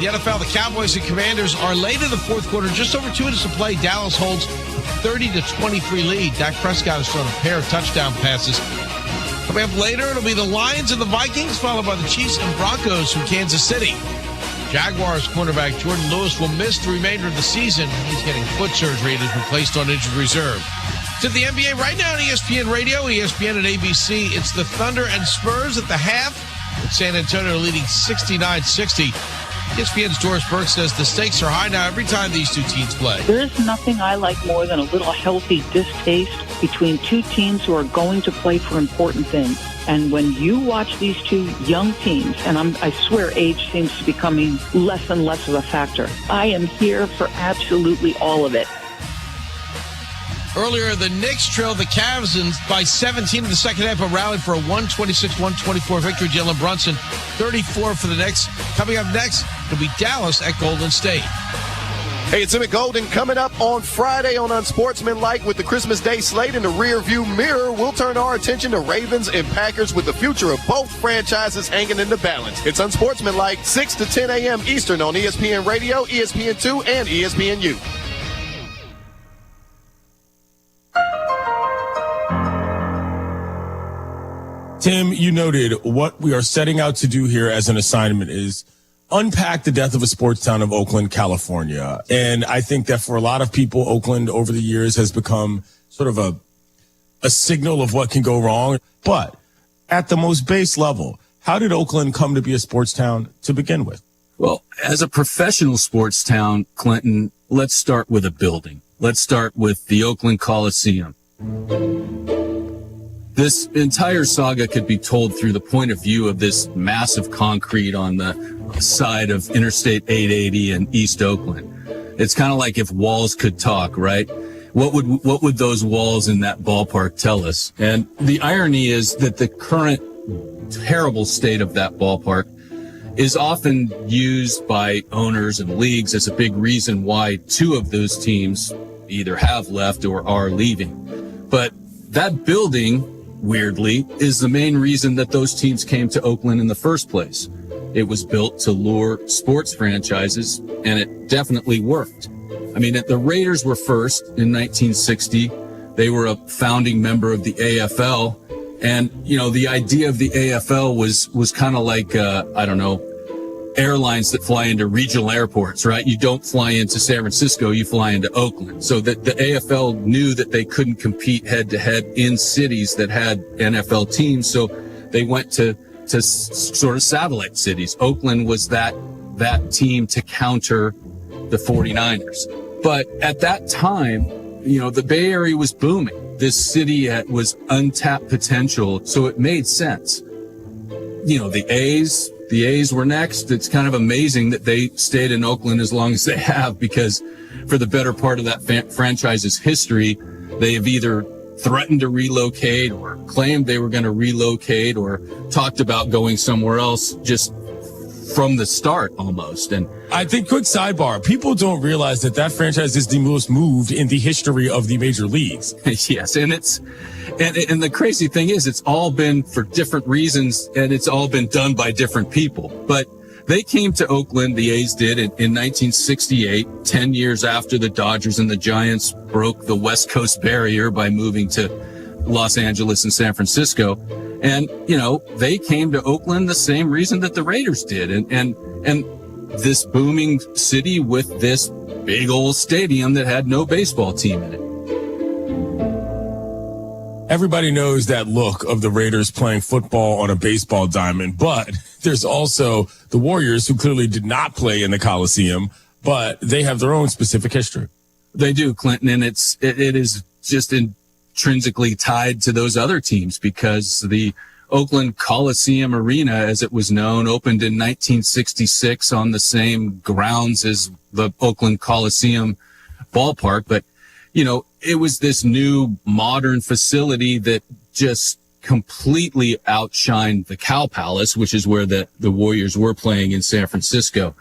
the NFL, the Cowboys and Commanders are late in the fourth quarter, just over 2 minutes to play. Dallas holds 30-23 lead. Dak Prescott has thrown a pair of touchdown passes. Coming up later, it'll be the Lions and the Vikings, followed by the Chiefs and Broncos from Kansas City. Jaguars cornerback Jordan Lewis will miss the remainder of the season. He's getting foot surgery and has been placed on injured reserve. To the NBA right now on ESPN Radio, ESPN and ABC. It's the Thunder and Spurs at the half, with San Antonio leading 69-60. ESPN's Doris Burke says the stakes are high now every time these two teams play. There's nothing I like more than a little healthy distaste between two teams who are going to play for important things. And when you watch these two young teams, and I swear age seems to be becoming less and less of a factor, I am here for absolutely all of it. Earlier, the Knicks trailed the Cavs by 17 in the second half, but rallied for a 126-124 victory. Jalen Brunson, 34 for the Knicks. Coming up next, it'll be Dallas at Golden State. Hey, it's Emmett Golden coming up on Friday on Unsportsmanlike with the Christmas Day slate in the rearview mirror. We'll turn our attention to Ravens and Packers with the future of both franchises hanging in the balance. It's Unsportsmanlike, 6 to 10 a.m. Eastern on ESPN Radio, ESPN2, and ESPNU. Tim, you noted what we are setting out to do here as an assignment is unpack the death of a sports town of Oakland, California. And I think that for a lot of people, Oakland over the years has become sort of a signal of what can go wrong. But at the most base level, how did Oakland come to be a sports town to begin with? Well, as a professional sports town, Clinton, let's start with a building. Let's start with the Oakland Coliseum. This entire saga could be told through the point of view of this massive concrete on the side of Interstate 880 in East Oakland. It's kind of like if walls could talk, right? What would those walls in that ballpark tell us? And the irony is that the current terrible state of that ballpark is often used by owners and leagues as a big reason why two of those teams either have left or are leaving. But that building, weirdly, is the main reason that those teams came to Oakland in the first place. It was built to lure sports franchises, and it definitely worked. I mean, the Raiders were first in 1960. They were a founding member of the AFL. And, you know, the idea of the AFL was kind of like, airlines that fly into regional airports, right? You don't fly into San Francisco, you fly into Oakland. So that the AFL knew that they couldn't compete head to head in cities that had NFL teams. So they went to sort of satellite cities. Oakland was that team to counter the 49ers. But at that time, you know, the Bay Area was booming. This city was untapped potential. So it made sense. You know, the A's were next. It's kind of amazing that they stayed in Oakland as long as they have, because for the better part of that franchise's history, they have either threatened to relocate or claimed they were going to relocate or talked about going somewhere else just from the start almost. And I think, quick sidebar, people don't realize that franchise is the most moved in the history of the major leagues. Yes. And and the crazy thing is it's all been for different reasons, and it's all been done by different people. But they came to Oakland, the A's did, in 1968, 10 years after the Dodgers and the Giants broke the West Coast barrier by moving to Los Angeles and San Francisco. And, you know, they came to Oakland the same reason that the Raiders did. And this booming city with this big old stadium that had no baseball team in it. Everybody knows that look of the Raiders playing football on a baseball diamond, but there's also the Warriors, who clearly did not play in the Coliseum, but they have their own specific history. They do, Clinton, and it is just intrinsically tied to those other teams, because the Oakland Coliseum Arena, as it was known, opened in 1966 on the same grounds as the Oakland Coliseum ballpark. But, you know, it was this new modern facility that just completely outshined the Cow Palace, which is where the Warriors were playing in San Francisco.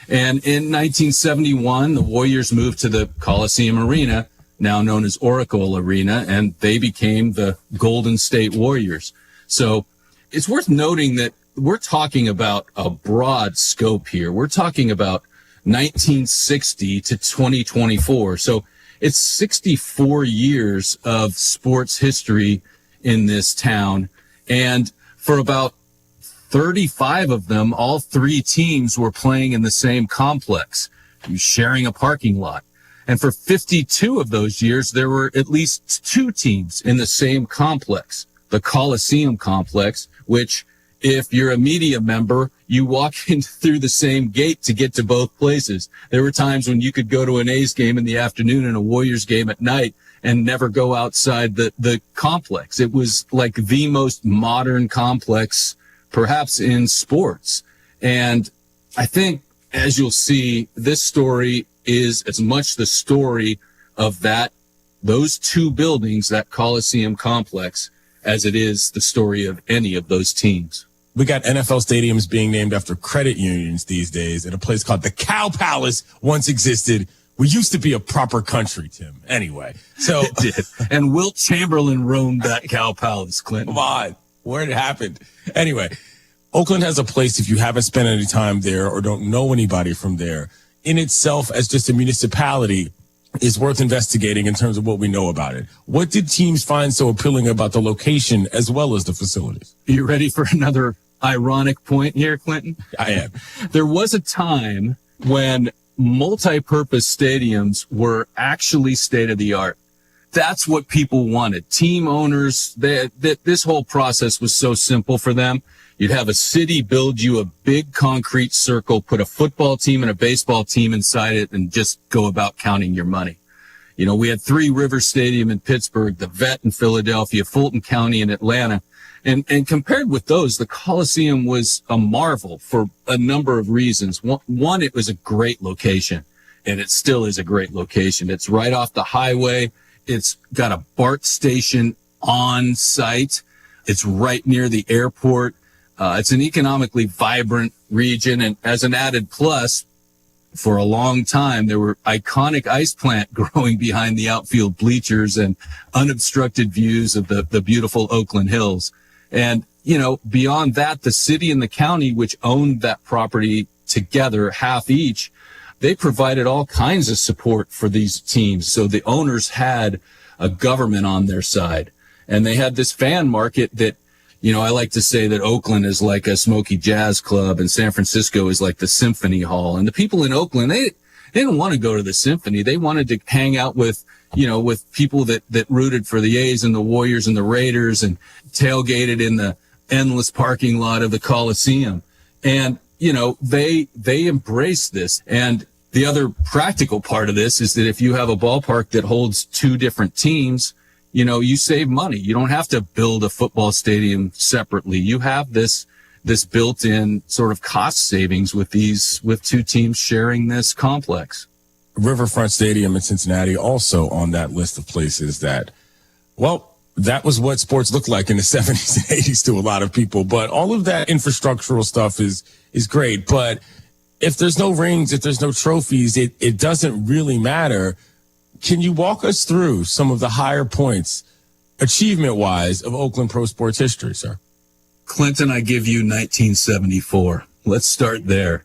And in 1971, the Warriors moved to the Coliseum Arena, now known as Oracle Arena, and they became the Golden State Warriors. So it's worth noting that we're talking about a broad scope here. We're talking about 1960 to 2024. So it's 64 years of sports history in this town. And for about 35 of them, all three teams were playing in the same complex, sharing a parking lot. And for 52 of those years, there were at least two teams in the same complex, the Coliseum complex, which if you're a media member, you walk in through the same gate to get to both places. There were times when you could go to an A's game in the afternoon and a Warriors game at night and never go outside the complex. It was like the most modern complex, perhaps in sports. And I think, as you'll see, this story is as much the story of those two buildings, that Coliseum complex, as it is the story of any of those teams. We got NFL stadiums being named after credit unions these days, and a place called the Cow Palace once existed. We used to be a proper country, Tim. Anyway, so it did. And Wilt Chamberlain roamed that Cow Palace, Clinton. Come on, where it happened. Anyway, Oakland has a place, if you haven't spent any time there or don't know anybody from there, in itself as just a municipality is worth investigating in terms of what we know about it. What did teams find so appealing about the location as well as the facilities? Are you ready for another ironic point here, Clinton? I am. There was a time when multi-purpose stadiums were actually state-of-the-art. That's what people wanted. Team owners, this whole process was so simple for them. You'd have a city build you a big concrete circle, put a football team and a baseball team inside it, and just go about counting your money. You know, we had Three Rivers Stadium in Pittsburgh, the Vet in Philadelphia, Fulton County in Atlanta. And compared with those, the Coliseum was a marvel for a number of reasons. One, it was a great location, and it still is a great location. It's right off the highway. It's got a BART station on site. It's right near the airport. It's an economically vibrant region. And as an added plus, for a long time, there were iconic ice plant growing behind the outfield bleachers and unobstructed views of the beautiful Oakland Hills. And, you know, beyond that, the city and the county, which owned that property together, half each, they provided all kinds of support for these teams. So the owners had a government on their side, and they had this fan market that, you know, I like to say that Oakland is like a Smoky Jazz Club and San Francisco is like the Symphony Hall. And the people in Oakland, they didn't want to go to the Symphony. They wanted to hang out with, you know, with people that rooted for the A's and the Warriors and the Raiders and tailgated in the endless parking lot of the Coliseum. And, you know, they embraced this. And the other practical part of this is that if you have a ballpark that holds two different teams, you know, you save money. You don't have to build a football stadium separately. You have this built-in sort of cost savings with two teams sharing this complex. Riverfront Stadium in Cincinnati also on that list of places that, well, that was what sports looked like in the 70s and 80s to a lot of people. But all of that infrastructural stuff is great. But if there's no rings, if there's no trophies, it doesn't really matter. Can you walk us through some of the higher points, achievement-wise, of Oakland pro sports history, sir? Clinton, I give you 1974. Let's start there.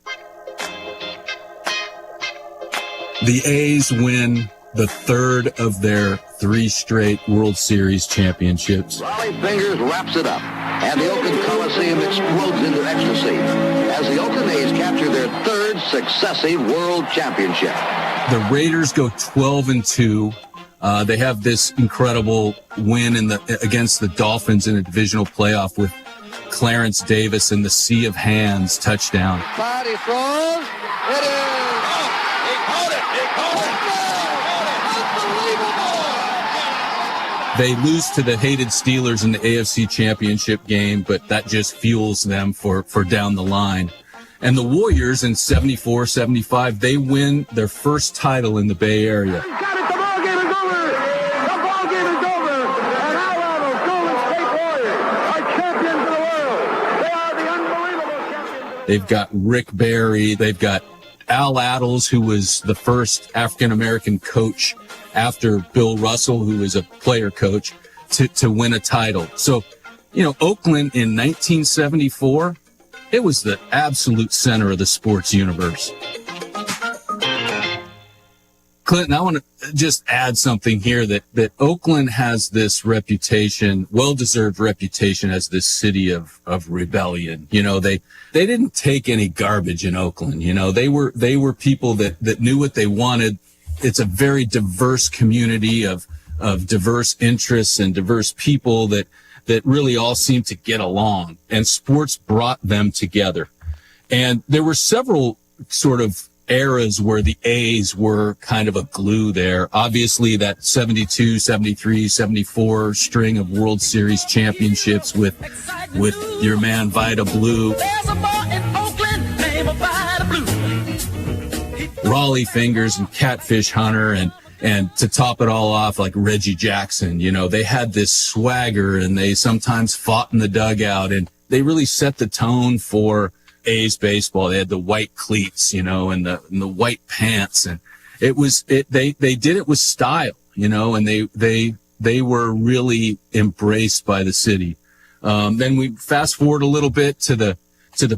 The A's win the third of their 3 straight World Series championships. Rollie Fingers wraps it up, and the Oakland Coliseum explodes into ecstasy as the Oakland A's capture their 3rd successive World Championship. The Raiders go 12-2. They have this incredible win against the Dolphins in a divisional playoff with Clarence Davis and the Sea of Hands touchdown. Body throws. It is. He caught it. They lose to the hated Steelers in the AFC Championship game, but that just fuels them for down the line. And the Warriors in 74, 75, they win their first title in the Bay Area. He's got it. The ball game is over. The ball game is over. And our Golden State Warriors are champions of the world. They are the unbelievable champions. They've got Rick Barry. They've got Al Attles, who was the first African-American coach after Bill Russell, who was a player coach, to win a title. So, you know, Oakland in 1974, it was the absolute center of the sports universe. Clinton, I want to just add something here that Oakland has this reputation, well-deserved reputation as this city of rebellion. You know, they didn't take any garbage in Oakland. You know, they were people that knew what they wanted. It's a very diverse community of diverse interests and diverse people that really all seem to get along, and sports brought them together. And there were several sort of eras where the A's were kind of a glue there. Obviously that 72, 73, 74 string of World Series championships with your man Vida Blue. There's a boy in Oakland named Vida Blue. Raleigh Fingers and Catfish Hunter and to top it all off, like Reggie Jackson, you know, they had this swagger and they sometimes fought in the dugout, and they really set the tone for A's baseball. They had the white cleats, you know, and the white pants, and they did it with style, you know, and they were really embraced by the city. Then we fast forward a little bit to the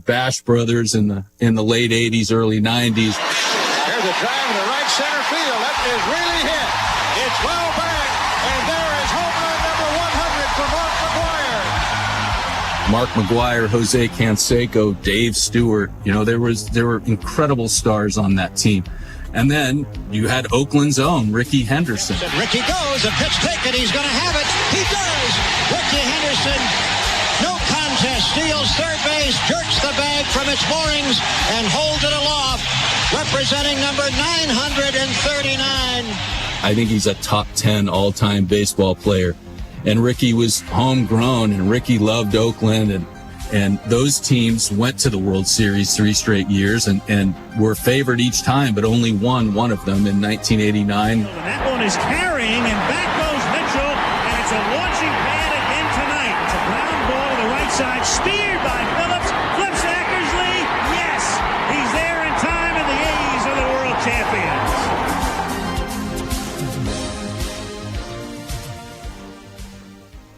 Bash Brothers in the late 80s, early 90s. Here's a drive in the right center field. That is really hit. It's well back, and there is home run number 100 for Mark McGwire. Mark McGwire, Jose Canseco, Dave Stewart, you know, there were incredible stars on that team. And then you had Oakland's own Rickey Henderson. Rickey goes, a pitch taken, he's going to have it. He does. Rickey Henderson, no contest, steals third base, jerks the bag from its moorings, and holds it aloft, representing number 939. I think he's a top 10 all-time baseball player. And Rickey was homegrown, and Rickey loved Oakland, and those teams went to the World Series 3 straight years and were favored each time, but only won one of them in 1989. And that one is carrying, and back goes Mitchell, and it's a launching pad again tonight. It's a ground ball to the right side, speared by Phillips, flips to Eckersley. Yes, he's there in time, and the A's are the world champions.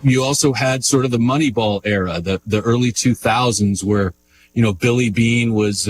You also had sort of the Moneyball era, the early 2000s, where, you know, Billy Beane was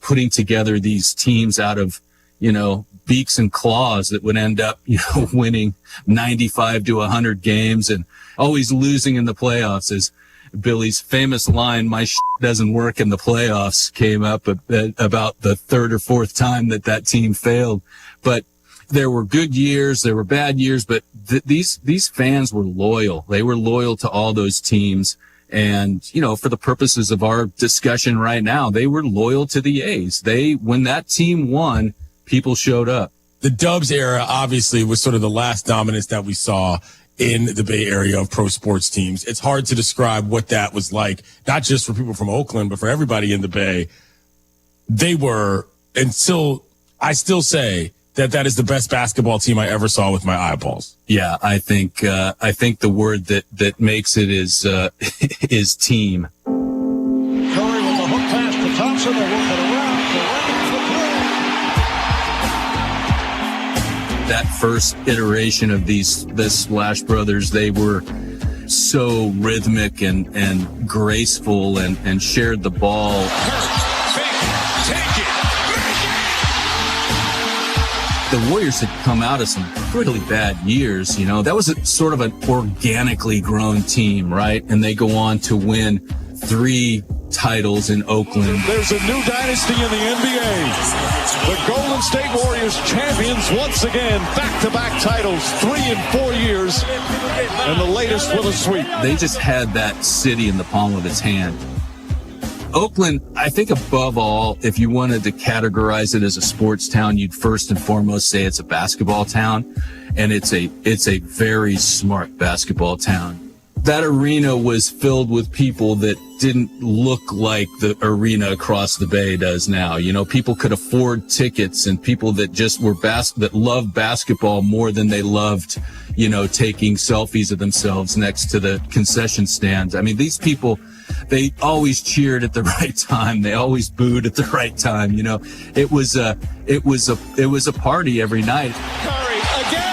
putting together these teams out of, you know, beaks and claws that would end up, you know, winning 95 to 100 games and always losing in the playoffs. As Billy's famous line, "My shit doesn't work in the playoffs," came up about the third or fourth time that team failed. But there were good years, there were bad years, but these fans were loyal. They were loyal to all those teams. And, you know, for the purposes of our discussion right now, they were loyal to the A's. When that team won, people showed up. The Dubs era obviously was sort of the last dominance that we saw in the Bay Area of pro sports teams. It's hard to describe what that was like, not just for people from Oakland, but for everybody in the Bay. They were, I still say that is the best basketball team I ever saw with my eyeballs. Yeah, I think the word that makes it is is team. Curry with the hook pass to Thompson. They work it around. That first iteration of the Splash Brothers, they were so rhythmic and graceful and shared the ball. The Warriors had come out of some really bad years, you know. That was sort of an organically grown team, right? And they go on to win 3 titles in Oakland. There's a new dynasty in the NBA. The Golden State Warriors champions once again, back-to-back titles, 3 in 4 years, and the latest with a sweep. They just had that city in the palm of its hand. Oakland, I think above all, if you wanted to categorize it as a sports town, you'd first and foremost say it's a basketball town, and it's a very smart basketball town. That arena was filled with people that didn't look like the arena across the bay does now. You know, people could afford tickets, and people that just were that loved basketball more than they loved, you know, taking selfies of themselves next to the concession stands. I mean, these people, they always cheered at the right time. They always booed at the right time. You know, it was a party every night. Curry again.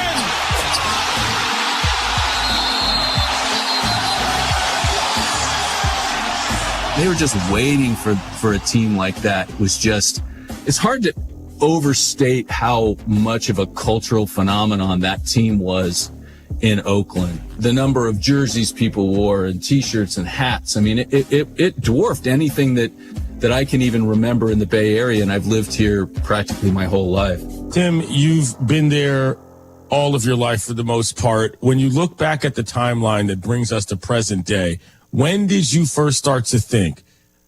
They were just waiting for a team like that. It's hard to overstate how much of a cultural phenomenon that team was in Oakland. The number of jerseys people wore and T-shirts and hats. I mean, it dwarfed anything that I can even remember in the Bay Area, and I've lived here practically my whole life. Tim, you've been there all of your life for the most part. When you look back at the timeline that brings us to present day, when did you first start to think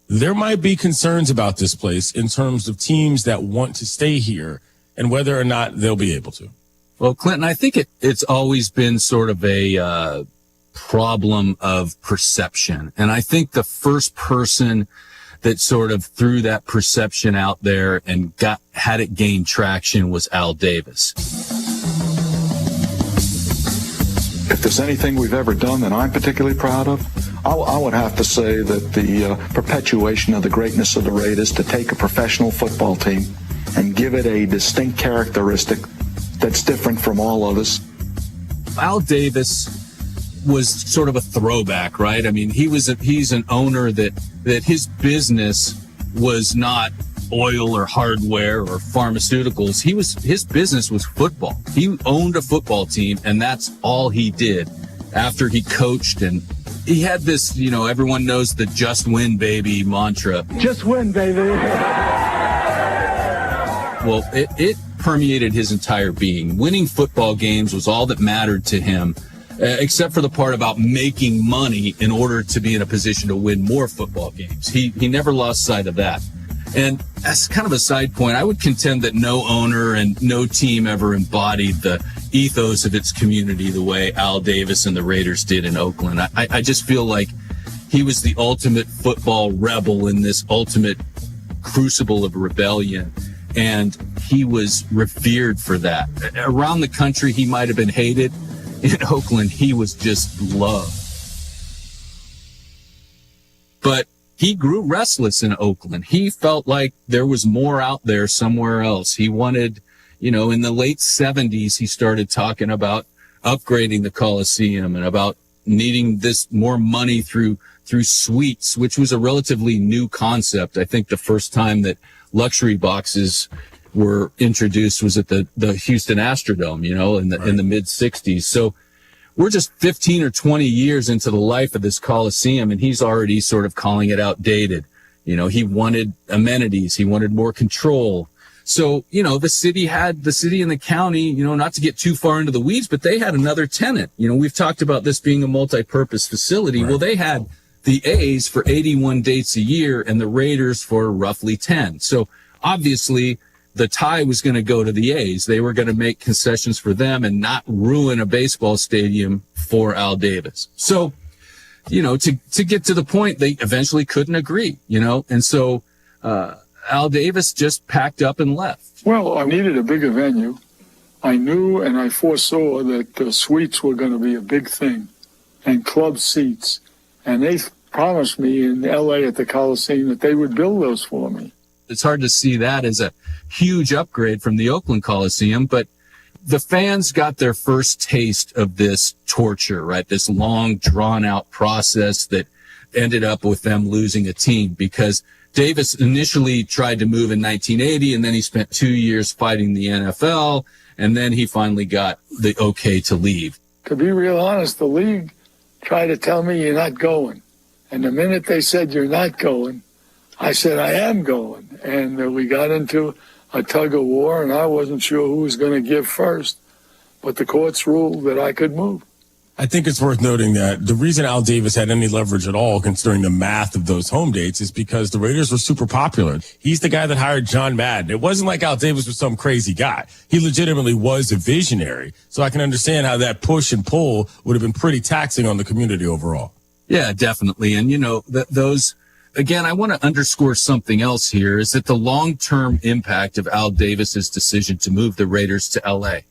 there might be concerns about this place in terms of teams that want to stay here and whether or not they'll be able to? Well, Clinton, I think it's always been sort of a problem of perception. And I think the first person that sort of threw that perception out there and had it gain traction was Al Davis. If there's anything we've ever done that I'm particularly proud of, I would have to say that the perpetuation of the greatness of the Raiders, to take a professional football team and give it a distinct characteristic that's different from all others. Al Davis was sort of a throwback, right? I mean, he's an owner that his business was not oil or hardware or pharmaceuticals. His business was football. He owned a football team, and that's all he did after he coached. And he had this, everyone knows the just win, baby mantra. Just win, baby. Well, it permeated his entire being. Winning football games was all that mattered to him, except for the part about making money in order to be in a position to win more football games. He never lost sight of that. And as kind of a side point, I would contend that no owner and no team ever embodied the ethos of its community the way Al Davis and the Raiders did in Oakland. I just feel like he was the ultimate football rebel in this ultimate crucible of rebellion. And he was revered for that. Around the country, he might have been hated. In Oakland, he was just loved. But he grew restless in Oakland. He felt like there was more out there somewhere else. He wanted, in the late 70s, he started talking about upgrading the Coliseum and about needing this more money through suites, which was a relatively new concept. I think the first time that luxury boxes were introduced was at the Houston Astrodome, in the mid 60s. So we're just 15 or 20 years into the life of this Coliseum, and he's already sort of calling it outdated. He wanted amenities. He wanted more control. So, the city and the county, not to get too far into the weeds, but they had another tenant. We've talked about this being a multi-purpose facility. Right. Well, they had the A's for 81 dates a year and the Raiders for roughly 10. So obviously the tie was going to go to the A's. They were going to make concessions for them and not ruin a baseball stadium for Al Davis. So, to get to the point, they eventually couldn't agree, and so Al Davis just packed up and left. Well, I needed a bigger venue. I knew and I foresaw that the suites were going to be a big thing and club seats. And they promised me in L.A. at the Coliseum that they would build those for me. It's hard to see that as a huge upgrade from the Oakland Coliseum, but the fans got their first taste of this torture, right? This long, drawn-out process that ended up with them losing a team, because Davis initially tried to move in 1980, and then he spent 2 years fighting the NFL, and then he finally got the okay to leave. To be real honest, the league tried to tell me you're not going. And the minute they said you're not going, I said I am going. And we got into a tug of war, and I wasn't sure who was going to give first. But the courts ruled that I could move. I think it's worth noting that the reason Al Davis had any leverage at all, considering the math of those home dates, is because the Raiders were super popular. He's the guy that hired John Madden. It wasn't like Al Davis was some crazy guy. He legitimately was a visionary. So I can understand how that push and pull would have been pretty taxing on the community overall. Yeah, definitely. And, those, again, I want to underscore something else here, is that the long-term impact of Al Davis's decision to move the Raiders to L.A.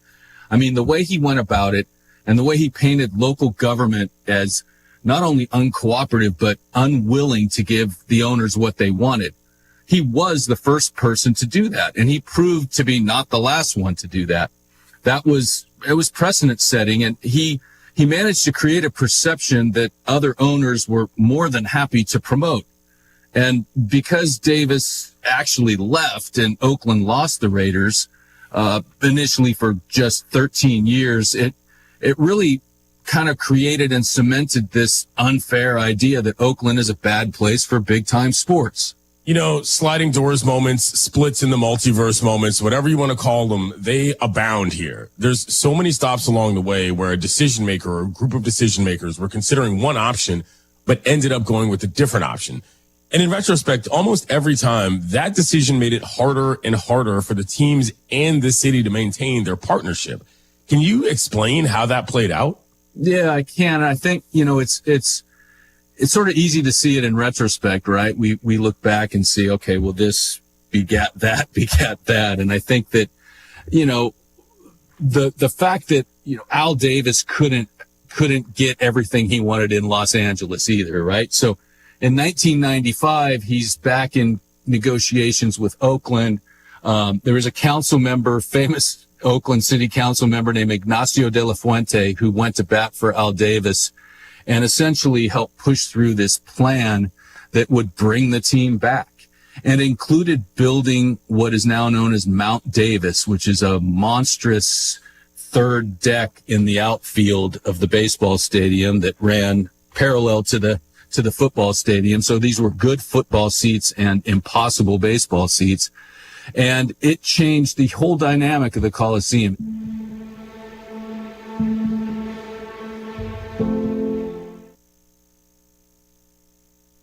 I mean, the way he went about it, and the way he painted local government as not only uncooperative, but unwilling to give the owners what they wanted. He was the first person to do that, and he proved to be not the last one to do that. It was precedent setting, and he managed to create a perception that other owners were more than happy to promote. And because Davis actually left and Oakland lost the Raiders, initially for just 13 years, it really kind of created and cemented this unfair idea that Oakland is a bad place for big time sports. You know, sliding doors moments, splits in the multiverse moments, whatever you want to call them, they abound here. There's so many stops along the way where a decision maker or a group of decision makers were considering one option, but ended up going with a different option. And in retrospect, almost every time that decision made it harder and harder for the teams and the city to maintain their partnership. Can you explain how that played out? Yeah, I can. I think, you know, it's sort of easy to see it in retrospect, right? We look back and see, okay, well, this begat that. And I think that, you know, the fact that, you know, Al Davis couldn't get everything he wanted in Los Angeles either, right? So in 1995, he's back in negotiations with Oakland. There was a council member, famous Oakland City Council member named Ignacio de la Fuente, who went to bat for Al Davis and essentially helped push through this plan that would bring the team back, and included building what is now known as Mount Davis, which is a monstrous third deck in the outfield of the baseball stadium that ran parallel to the football stadium. So these were good football seats and impossible baseball seats. And it changed the whole dynamic of the Coliseum.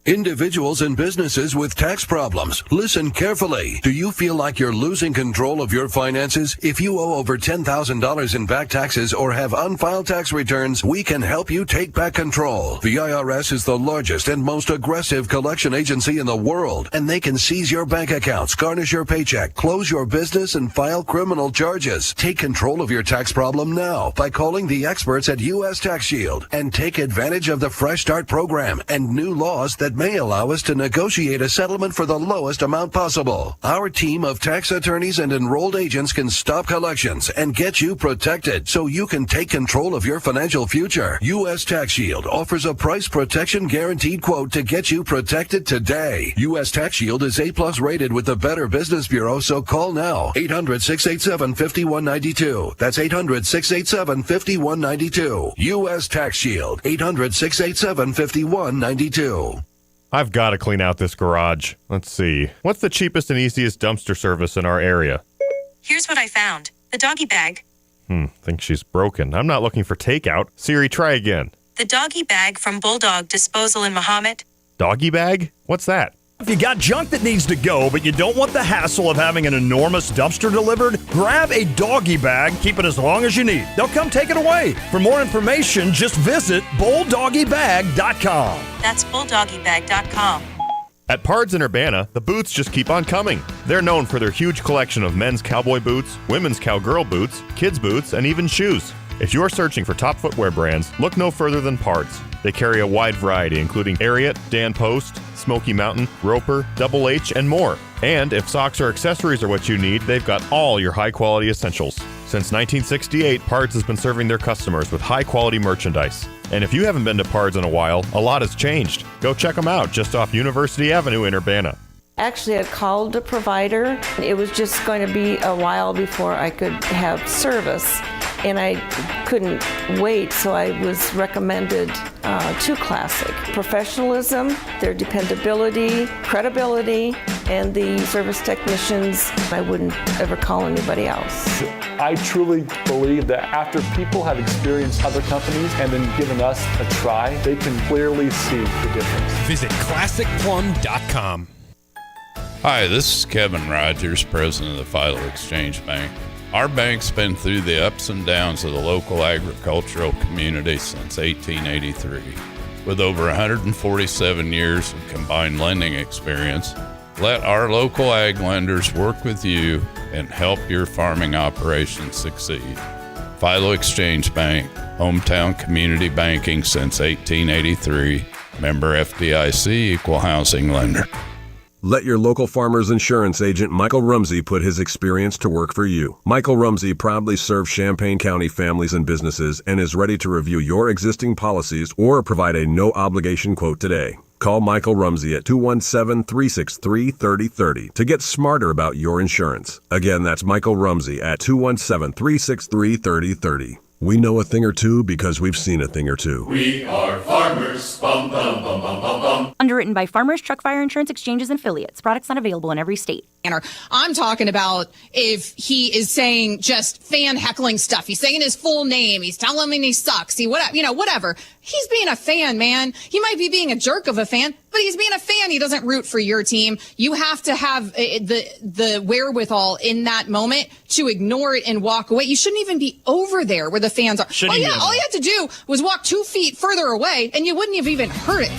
Individuals and businesses with tax problems, listen carefully. Do you feel like you're losing control of your finances? If you owe over $10,000 in back taxes or have unfiled tax returns, we can help you take back control. The IRS is the largest and most aggressive collection agency in the world, and they can seize your bank accounts, garnish your paycheck, close your business, and file criminal charges. Take control of your tax problem now by calling the experts at U.S. Tax Shield and take advantage of the Fresh Start program and new laws that may allow us to negotiate a settlement for the lowest amount possible. Our team of tax attorneys and enrolled agents can stop collections and get you protected so you can take control of your financial future. U.S. Tax Shield offers a price protection guaranteed quote to get you protected today. U.S. Tax Shield is A+ rated with the Better Business Bureau, so call now. 800-687-5192. That's 800-687-5192. U.S. Tax Shield. 800-687-5192. I've got to clean out this garage. Let's see. What's the cheapest and easiest dumpster service in our area? Here's what I found. The doggy bag. Think she's broken. I'm not looking for takeout. Siri, try again. The doggy bag from Bulldog Disposal in Mahomet. Doggy bag? What's that? If you got junk that needs to go, but you don't want the hassle of having an enormous dumpster delivered, grab a doggy bag, keep it as long as you need. They'll come take it away. For more information, just visit bulldoggybag.com. That's bulldoggybag.com. At Pards in Urbana, the boots just keep on coming. They're known for their huge collection of men's cowboy boots, women's cowgirl boots, kids' boots, and even shoes. If you're searching for top footwear brands, look no further than Pards. They carry a wide variety, including Ariat, Dan Post, Smoky Mountain, Roper, Double H, and more. And if socks or accessories are what you need, they've got all your high-quality essentials. Since 1968, Pards has been serving their customers with high-quality merchandise. And if you haven't been to Pards in a while, a lot has changed. Go check them out just off University Avenue in Urbana. Actually, I called the provider. It was just going to be a while before I could have service, and I couldn't wait, so I was recommended to Classic. Professionalism, their dependability, credibility, and the service technicians, I wouldn't ever call anybody else. I truly believe that after people have experienced other companies and then given us a try, they can clearly see the difference. Visit ClassicPlum.com. Hi, this is Kevin Rogers, president of the Philo Exchange Bank. Our bank's been through the ups and downs of the local agricultural community since 1883. With over 147 years of combined lending experience, let our local ag lenders work with you and help your farming operations succeed. Philo Exchange Bank, hometown community banking since 1883, member FDIC, equal housing lender. Let your local farmer's insurance agent, Michael Rumsey, put his experience to work for you. Michael Rumsey proudly serves Champaign County families and businesses and is ready to review your existing policies or provide a no-obligation quote today. Call Michael Rumsey at 217-363-3030 to get smarter about your insurance. Again, that's Michael Rumsey at 217-363-3030. We know a thing or two because we've seen a thing or two. We are farmers. Bum, bum, bum, bum, bum, bum. Underwritten by Farmers Truck Fire Insurance Exchanges and Affiliates. Products not available in every state. I'm talking about if he is saying just fan heckling stuff. He's saying his full name. He's telling me he sucks. Whatever. He's being a fan, man. He might be being a jerk of a fan, but he's being a fan. He doesn't root for your team. You have to have the wherewithal in that moment to ignore it and walk away. You shouldn't even be over there where the fans are. All you had to do was walk 2 feet further away and you wouldn't have even heard it.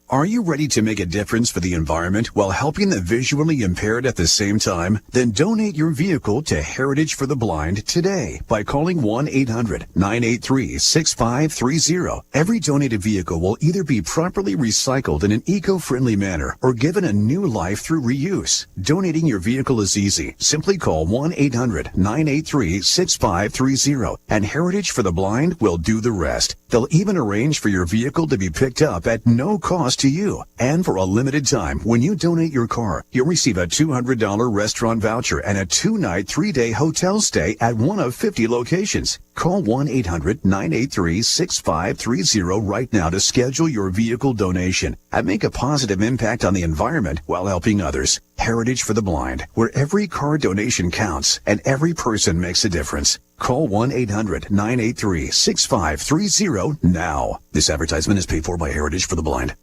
Are you ready to make a difference for the environment while helping the visually impaired at the same time? Then donate your vehicle to Heritage for the Blind today by calling 1-800-983-6530. Every donated vehicle will either be properly recycled in an eco-friendly manner or given a new life through reuse. Donating your vehicle is easy. Simply call 1-800-983-6530 and Heritage for the Blind will do the rest. They'll even arrange for your vehicle to be picked up at no cost to you. And for a limited time, when you donate your car, you'll receive a $200 restaurant voucher and a 2-night, 3-day hotel stay at one of 50 locations. Call 1-800-983-6530 right now to schedule your vehicle donation and make a positive impact on the environment while helping others. Heritage for the Blind, where every car donation counts and every person makes a difference. Call 1-800-983-6530 now. This advertisement is paid for by Heritage for the Blind.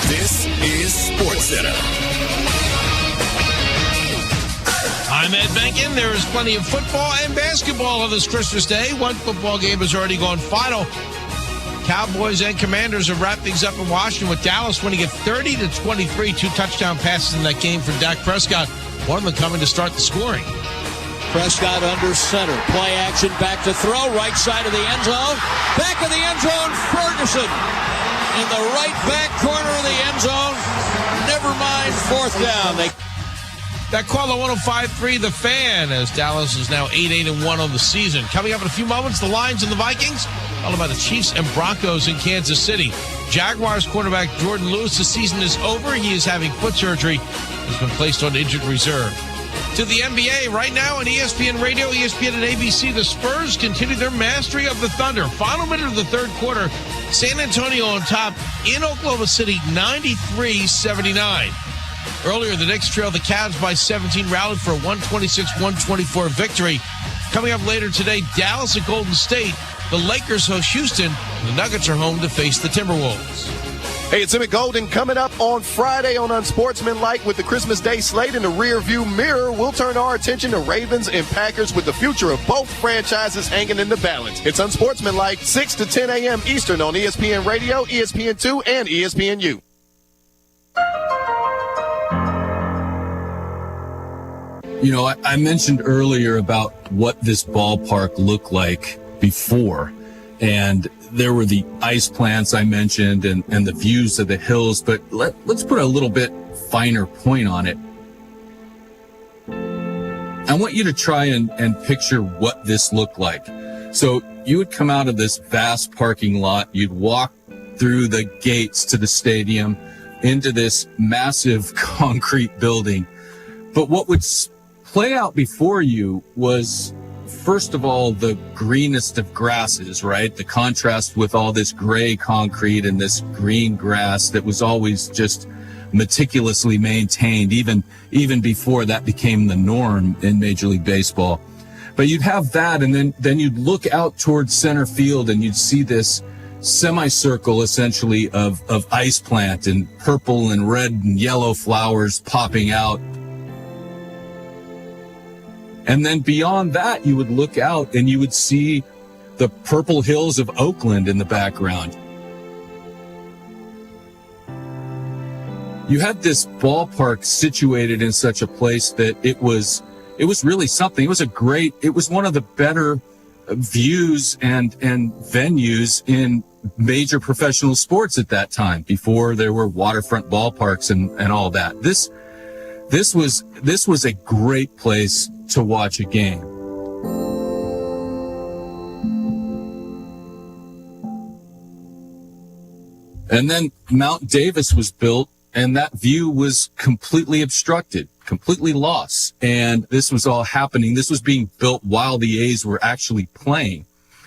This is SportsCenter. I'm Ed Benkin. There is plenty of football and basketball on this Christmas Day. One football game has already gone final. Cowboys and Commanders have wrapped things up in Washington with Dallas winning it 30-23. 2 touchdown passes in that game for Dak Prescott. One of them coming to start the scoring. Prescott under center. Play action, back to throw. Right side of the end zone. Back of the end zone, Ferguson. In the right back corner of the end zone. Never mind, 4th down. That call at 105.3 The Fan, as Dallas is now 8-1 on the season. Coming up in a few moments, the Lions and the Vikings, followed by the Chiefs and Broncos in Kansas City. Jaguars quarterback Jordan Lewis, the season is over. He is having foot surgery. He's been placed on injured reserve. To the NBA right now on ESPN Radio, ESPN and ABC, the Spurs continue their mastery of the Thunder. Final minute of the third quarter, San Antonio on top in Oklahoma City, 93-79. Earlier, the Knicks trailed the Cavs by 17, rallied for a 126-124 victory. Coming up later today, Dallas at Golden State. The Lakers host Houston, and the Nuggets are home to face the Timberwolves. Hey, it's Emmett Golden coming up on Friday on Unsportsmanlike with the Christmas Day slate in the rear-view mirror. We'll turn our attention to Ravens and Packers with the future of both franchises hanging in the balance. It's Unsportsmanlike, 6 to 10 a.m. Eastern on ESPN Radio, ESPN2, and ESPNU. You know, I mentioned earlier about what this ballpark looked like before, and there were the ice plants I mentioned and the views of the hills, but let's put a little bit finer point on it. I want you to try and picture what this looked like. So you would come out of this vast parking lot, you'd walk through the gates to the stadium into this massive concrete building. But what would play out before you was, first of all, the greenest of grasses, right? The contrast with all this gray concrete and this green grass that was always just meticulously maintained, even before that became the norm in Major League Baseball. But you'd have that, and then you'd look out towards center field and you'd see this semicircle essentially of ice plant and purple and red and yellow flowers popping out. And then beyond that, you would look out and you would see the purple hills of Oakland in the background. You had this ballpark situated in such a place that it was really something. It was one of the better views and venues in major professional sports at that time, before there were waterfront ballparks and all that. This was a great place to watch a game. And then Mount Davis was built, and that view was completely obstructed, completely lost. And this was all happening. This was being built while the A's were actually playing.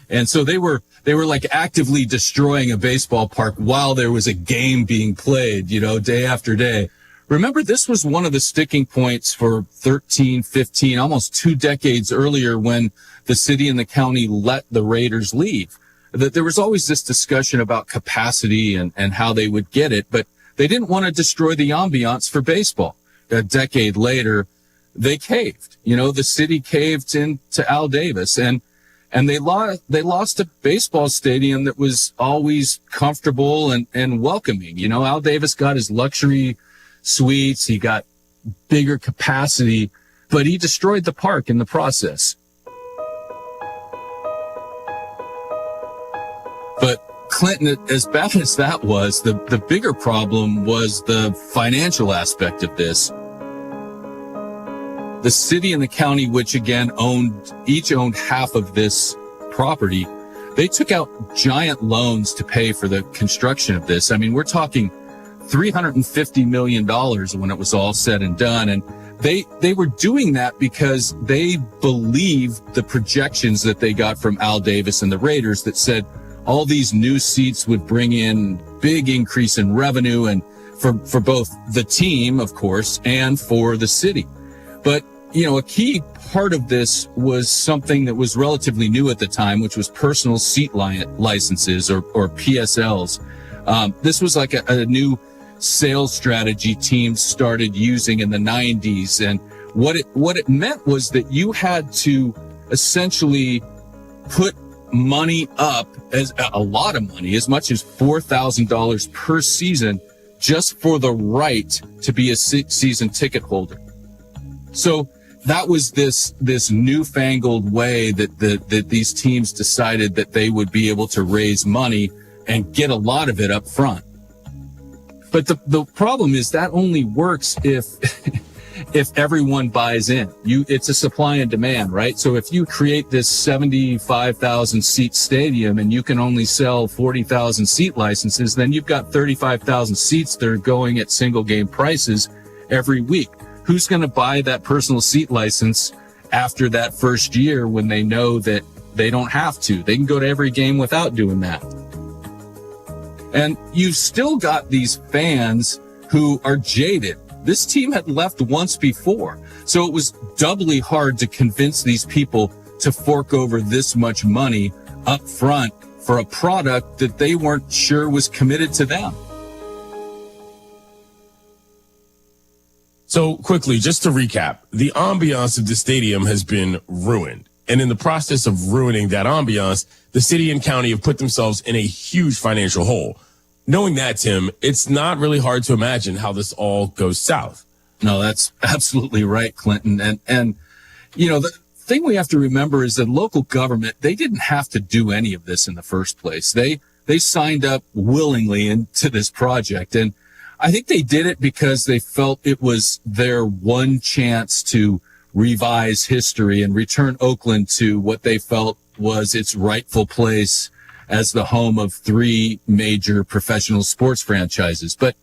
And so they were like actively destroying a baseball park while there was a game being played, day after day. Remember, this was one of the sticking points for 13, 15, almost 2 decades earlier, when the city and the county let the Raiders leave. That there was always this discussion about capacity and how they would get it, but they didn't want to destroy the ambiance for baseball. A decade later, they caved. The city caved into Al Davis, and they lost a baseball stadium that was always comfortable and welcoming. Al Davis got his luxury suites, he got bigger capacity, but he destroyed the park in the process. But Clinton, as bad as that was, the bigger problem was the financial aspect of this. The city and the county, which again each owned half of this property, they took out giant loans to pay for the construction of this. I mean, we're talking $350 million when it was all said and done. And they were doing that because they believed the projections that they got from Al Davis and the Raiders that said all these new seats would bring in big increase in revenue, and for both the team, of course, and for the city. But, a key part of this was something that was relatively new at the time, which was personal seat licenses or PSLs. This was like a new sales strategy teams started using in the 90s. And what it meant was that you had to essentially put money up, as a lot of money, as much as $4,000 per season, just for the right to be a season ticket holder. So that was this newfangled way that these teams decided that they would be able to raise money and get a lot of it up front. But the problem is that only works if everyone buys in. It's a supply and demand, right? So if you create this 75,000 seat stadium and you can only sell 40,000 seat licenses, then you've got 35,000 seats that are going at single game prices every week. Who's going to buy that personal seat license after that first year when they know that they don't have to? They can go to every game without doing that. And you've still got these fans who are jaded. This team had left once before, so it was doubly hard to convince these people to fork over this much money up front for a product that they weren't sure was committed to them. So quickly, just to recap, the ambiance of the stadium has been ruined. And in the process of ruining that ambiance, the city and county have put themselves in a huge financial hole. Knowing that, Tim, it's not really hard to imagine how this all goes south. No, that's absolutely right, Clinton. And the thing we have to remember is that local government, they didn't have to do any of this in the first place. They signed up willingly into this project. And I think they did it because they felt it was their one chance to revise history and return Oakland to what they felt was its rightful place as the home of 3 major professional sports franchises. But,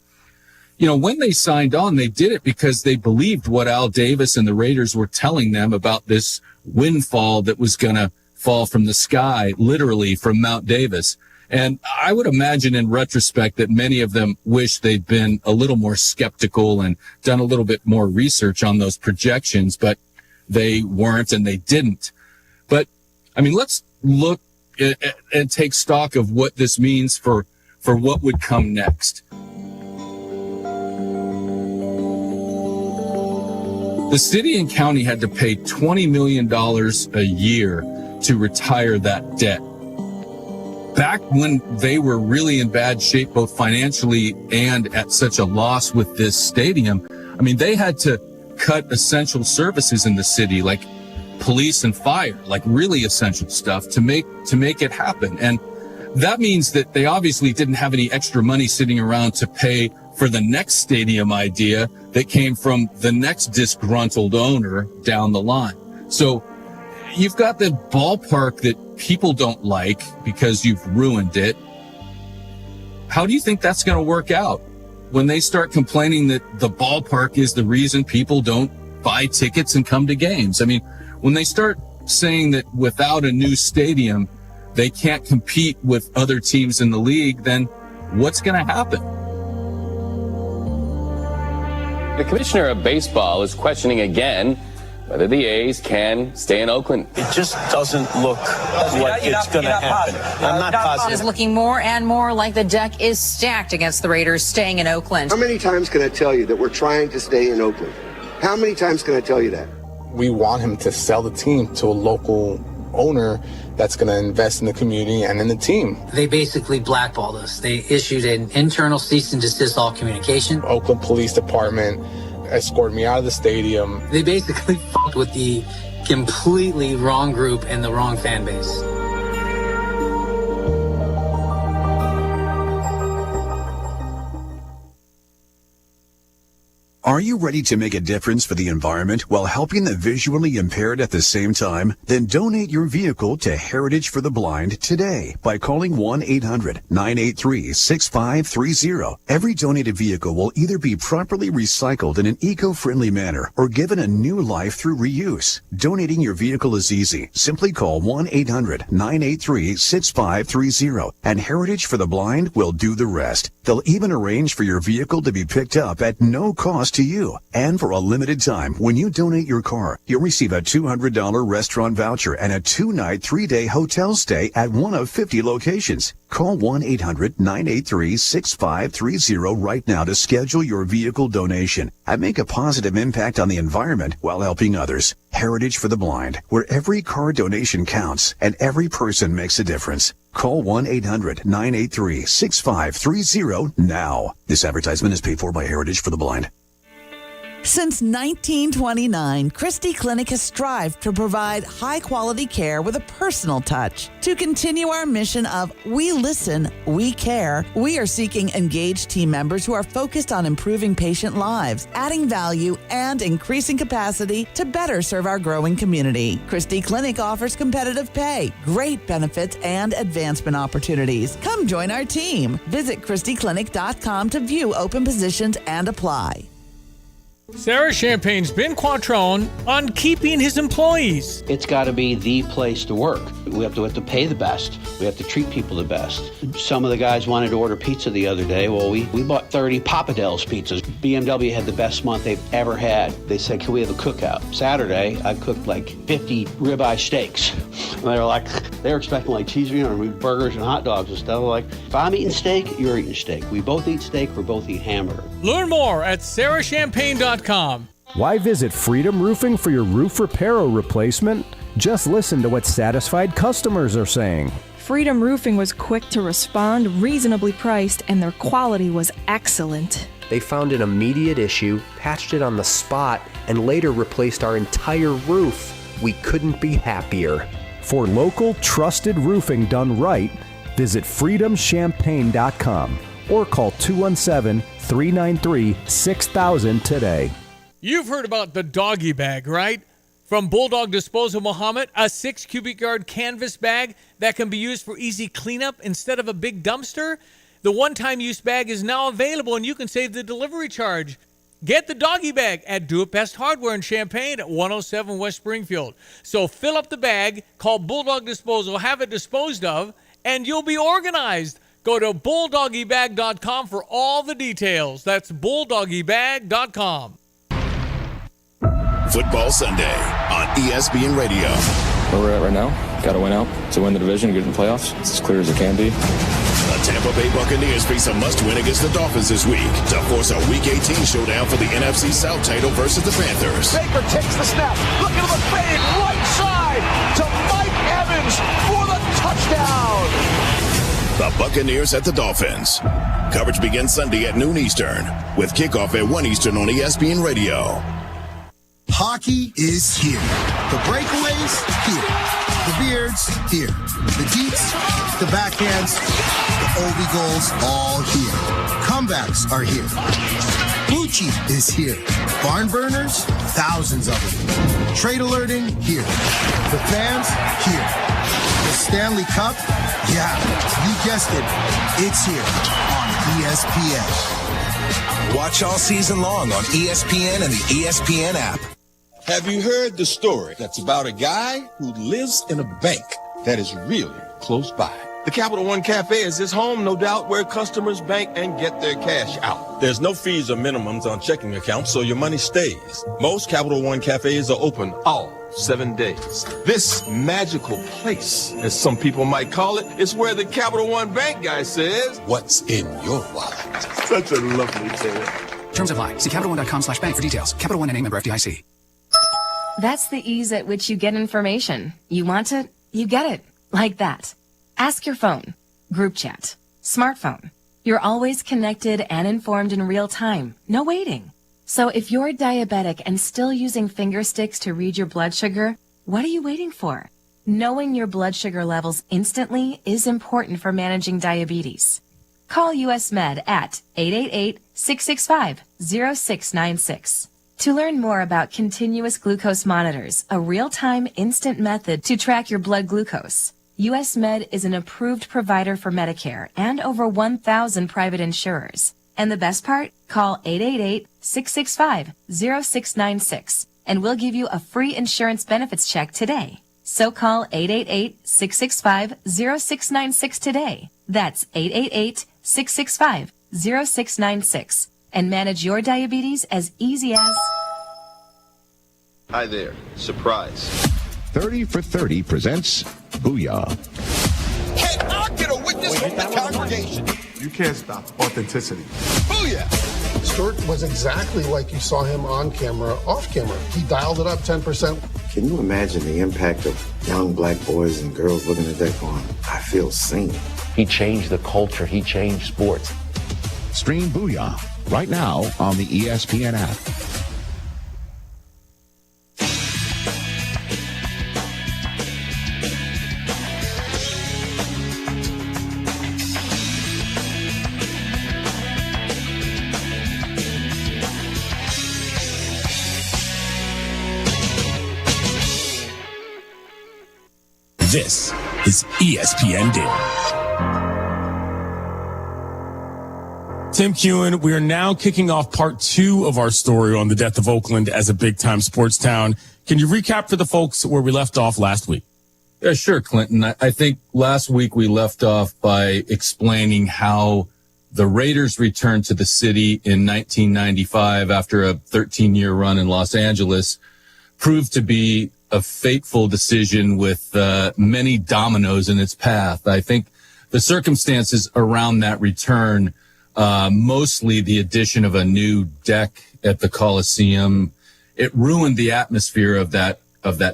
when they signed on, they did it because they believed what Al Davis and the Raiders were telling them about this windfall that was going to fall from the sky, literally from Mount Davis. And I would imagine in retrospect that many of them wish they'd been a little more skeptical and done a little bit more research on those projections, but they weren't and they didn't. But, let's look and take stock of what this means for what would come next. The city and county had to pay $20 million a year to retire that debt. Back when they were really in bad shape, both financially and at such a loss with this stadium, they had to cut essential services in the city, like police and fire, like really essential stuff to make it happen. And that means that they obviously didn't have any extra money sitting around to pay for the next stadium idea that came from the next disgruntled owner down the line. So you've got the ballpark that people don't like because you've ruined it. How do you think that's going to work out when they start complaining that the ballpark is the reason people don't buy tickets and come to games? I mean, when they start saying that without a new stadium, they can't compete with other teams in the league, then what's going to happen? The commissioner of baseball is questioning again whether the A's can stay in Oakland. It just doesn't look like it's going to happen. I'm not positive. It's looking more and more like the deck is stacked against the Raiders staying in Oakland. How many times can I tell you that we're trying to stay in Oakland? How many times can I tell you that? We want him to sell the team to a local owner that's going to invest in the community and in the team. They basically blackballed us. They issued an internal cease and desist all communication. Oakland Police Department escorted me out of the stadium. They basically fucked with the completely wrong group and the wrong fan base. Are you ready to make a difference for the environment while helping the visually impaired at the same time? Then donate your vehicle to Heritage for the Blind today by calling 1-800-983-6530. Every donated vehicle will either be properly recycled in an eco-friendly manner or given a new life through reuse. Donating your vehicle is easy. Simply call 1-800-983-6530 and Heritage for the Blind will do the rest. They'll even arrange for your vehicle to be picked up at no cost to you. And for a limited time, when you donate your car, you'll receive a $200 restaurant voucher and a 2-night, 3-day hotel stay at one of 50 locations. Call 1-800-983-6530 right now to schedule your vehicle donation and make a positive impact on the environment while helping others. Heritage for the Blind, where every car donation counts and every person makes a difference. Call 1-800-983-6530 now. This advertisement is paid for by Heritage for the Blind. Since 1929, Christie Clinic has strived to provide high-quality care with a personal touch. To continue our mission of We Listen, We Care, we are seeking engaged team members who are focused on improving patient lives, adding value, and increasing capacity to better serve our growing community. Christie Clinic offers competitive pay, great benefits, and advancement opportunities. Come join our team. Visit ChristieClinic.com to view open positions and apply. Sarah Champagne's Ben Quattrone on keeping his employees. It's got to be the place to work. We have to pay the best. We have to treat people the best. Some of the guys wanted to order pizza the other day. Well, we bought 30 Papa Del's pizzas. BMW had the best month they've ever had. They said, can we have a cookout? Saturday, I cooked like 50 ribeye steaks. And they were expecting like cheese, burgers and hot dogs and stuff. Like, if I'm eating steak, you're eating steak. We both eat steak, we both eat hamburger. Learn more at sarahchampagne.com. Why visit Freedom Roofing for your roof repair or replacement? Just listen to what satisfied customers are saying. Freedom Roofing was quick to respond, reasonably priced, and their quality was excellent. They found an immediate issue, patched it on the spot, and later replaced our entire roof. We couldn't be happier. For local, trusted roofing done right, visit freedomchampagne.com or call 217-393-6000 today. You've heard about the doggy bag, right? From Bulldog Disposal Muhammad, a 6 cubic yard canvas bag that can be used for easy cleanup instead of a big dumpster. The one-time use bag is now available and you can save the delivery charge. Get the doggy bag at Do It Best Hardware in Champaign at 107 West Springfield. So fill up the bag, call Bulldog Disposal, have it disposed of, and you'll be organized. Go to bulldoggybag.com for all the details. That's bulldoggybag.com. Football Sunday on ESPN Radio. Where we're at right now, got to win out to win the division, get in the playoffs. It's as clear as it can be. The Tampa Bay Buccaneers face a must-win against the Dolphins this week to force a Week 18 showdown for the NFC South title versus the Panthers. Baker takes the snap, looking at the fade, right side to Mike Evans for the touchdown. The Buccaneers at the Dolphins. Coverage begins Sunday at noon Eastern with kickoff at 1 Eastern on ESPN Radio. hockey is here. The breakaways, here. The beards, here. The deets, the backhands, the Ovi goals, all here. Comebacks are here. Bucci is here. Barn burners, thousands of them. Trade alerting, here. The fans, here. The Stanley Cup, yeah, you guessed it. It's here on ESPN. Watch all season long on ESPN and the ESPN app. Have you heard the story that's about a guy who lives in a bank that is really close by? The Capital One Cafe is his home, no doubt, where customers bank and get their cash out. There's no fees or minimums on checking accounts, so your money stays. Most Capital One Cafes are open all 7 days. This magical place, as some people might call it, is where the Capital One Bank guy says, "What's in your wallet?" Such a lovely tale. Terms apply. See CapitalOne.com/bank for details. Capital One NA, member FDIC. That's the ease at which you get information. You want it, you get it. Like that. Ask your phone. Group chat. Smartphone. You're always connected and informed in real time. No waiting. So if you're diabetic and still using finger sticks to read your blood sugar, what are you waiting for? Knowing your blood sugar levels instantly is important for managing diabetes. Call US Med at 888-665-0696. To learn more about continuous glucose monitors, a real-time instant method to track your blood glucose, US Med is an approved provider for Medicare and over 1,000 private insurers. And the best part? Call 888-665-0696 and we'll give you a free insurance benefits check today. So call 888-665-0696 today. That's 888-665-0696 and manage your diabetes as easy as... Hi there. Surprise. 30 for 30 presents Booyah. Can I get a witness from the congregation? You can't stop authenticity. Booyah! Stewart was exactly like you saw him on camera, off camera. He dialed it up 10%. Can you imagine the impact of young black boys and girls looking at that going, I feel seen? He changed the culture. He changed sports. Stream Booyah right now on the ESPN app. This is ESPN Daily. Tim Kewen, we are now kicking off part 2 of our story on the death of Oakland as a big-time sports town. Can you recap for the folks where we left off last week? Yeah, sure, Clinton. I think last week we left off by explaining how the Raiders returned to the city in 1995 after a 13-year run in Los Angeles proved to be a fateful decision with many dominoes in its path. I think the circumstances around that return, mostly the addition of a new deck at the Coliseum, it ruined the atmosphere of that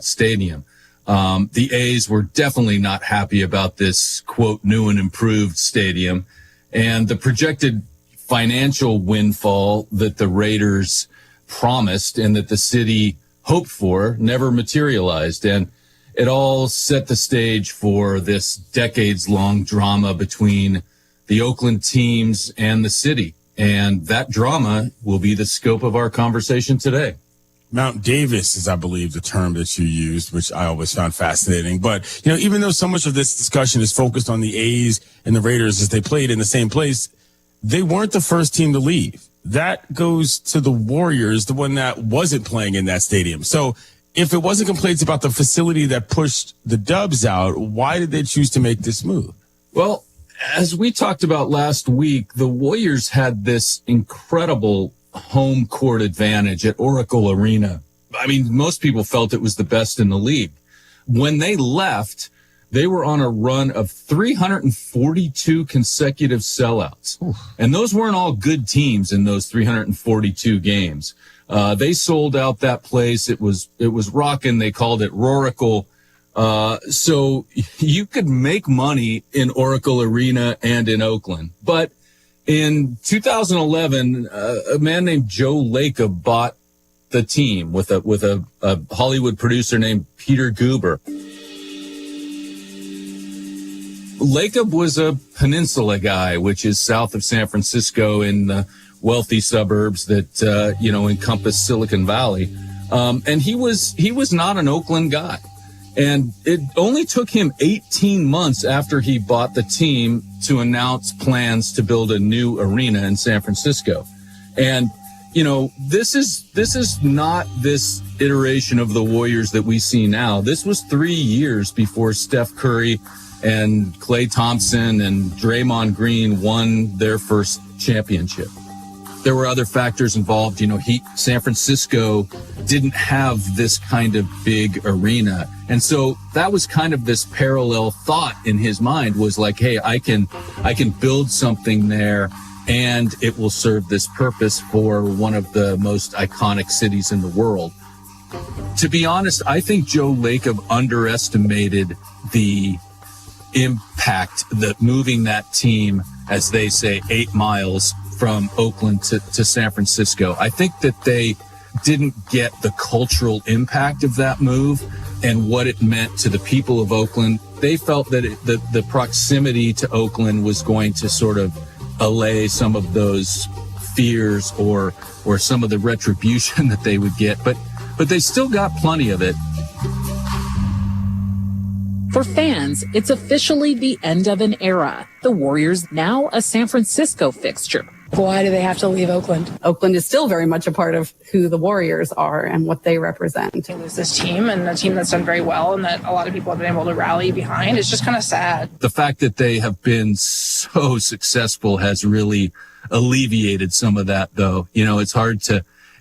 stadium. The A's were definitely not happy about this, quote, new and improved stadium, and the projected financial windfall that the Raiders promised and that the city hoped for never materialized. And it all set the stage for this decades-long drama between the Oakland teams and the city. And that drama will be the scope of our conversation today. Mount Davis is, I believe, the term that you used, which I always found fascinating. But, you know, even though so much of this discussion is focused on the A's and the Raiders as they played in the same place, they weren't the first team to leave. That goes to the Warriors, the one that wasn't playing in that stadium. So if it wasn't complaints about the facility that pushed the Dubs out, why did they choose to make this move? Well, as we talked about last week, the Warriors had this incredible home court advantage at Oracle Arena. I mean, most people felt it was the best in the league. When they left, they were on a run of 342 consecutive sellouts. Oof. And those weren't all good teams in those 342 games. They sold out that place. It was rocking. They called it Roracle. So you could make money in Oracle Arena and in Oakland. But in 2011, a man named Joe Lacob bought the team with a Hollywood producer named Peter Guber. Lacob was a peninsula guy, which is south of San Francisco in the wealthy suburbs that, encompass Silicon Valley. And he was not an Oakland guy. And it only took him 18 months after he bought the team to announce plans to build a new arena in San Francisco. And, this is not this iteration of the Warriors that we see now. This was 3 years before Steph Curry and Klay Thompson and Draymond Green won their first championship. There were other factors involved. San Francisco didn't have this kind of big arena. And so that was kind of this parallel thought in his mind, was like, hey, I can build something there and it will serve this purpose for one of the most iconic cities in the world. To be honest, I think Joe Lacob underestimated the impact that moving that team, as they say, 8 miles from Oakland to San Francisco. I think that they didn't get the cultural impact of that move and what it meant to the people of Oakland. They felt that the proximity to Oakland was going to sort of allay some of those fears or some of the retribution that they would get, but they still got plenty of it. For fans, it's officially the end of an era. The Warriors now a San Francisco fixture. Why do they have to leave Oakland? Oakland is still very much a part of who the Warriors are and what they represent. There's this team, and a team that's done very well and that a lot of people have been able to rally behind. It's just kind of sad. The fact that they have been so successful has really alleviated some of that, though.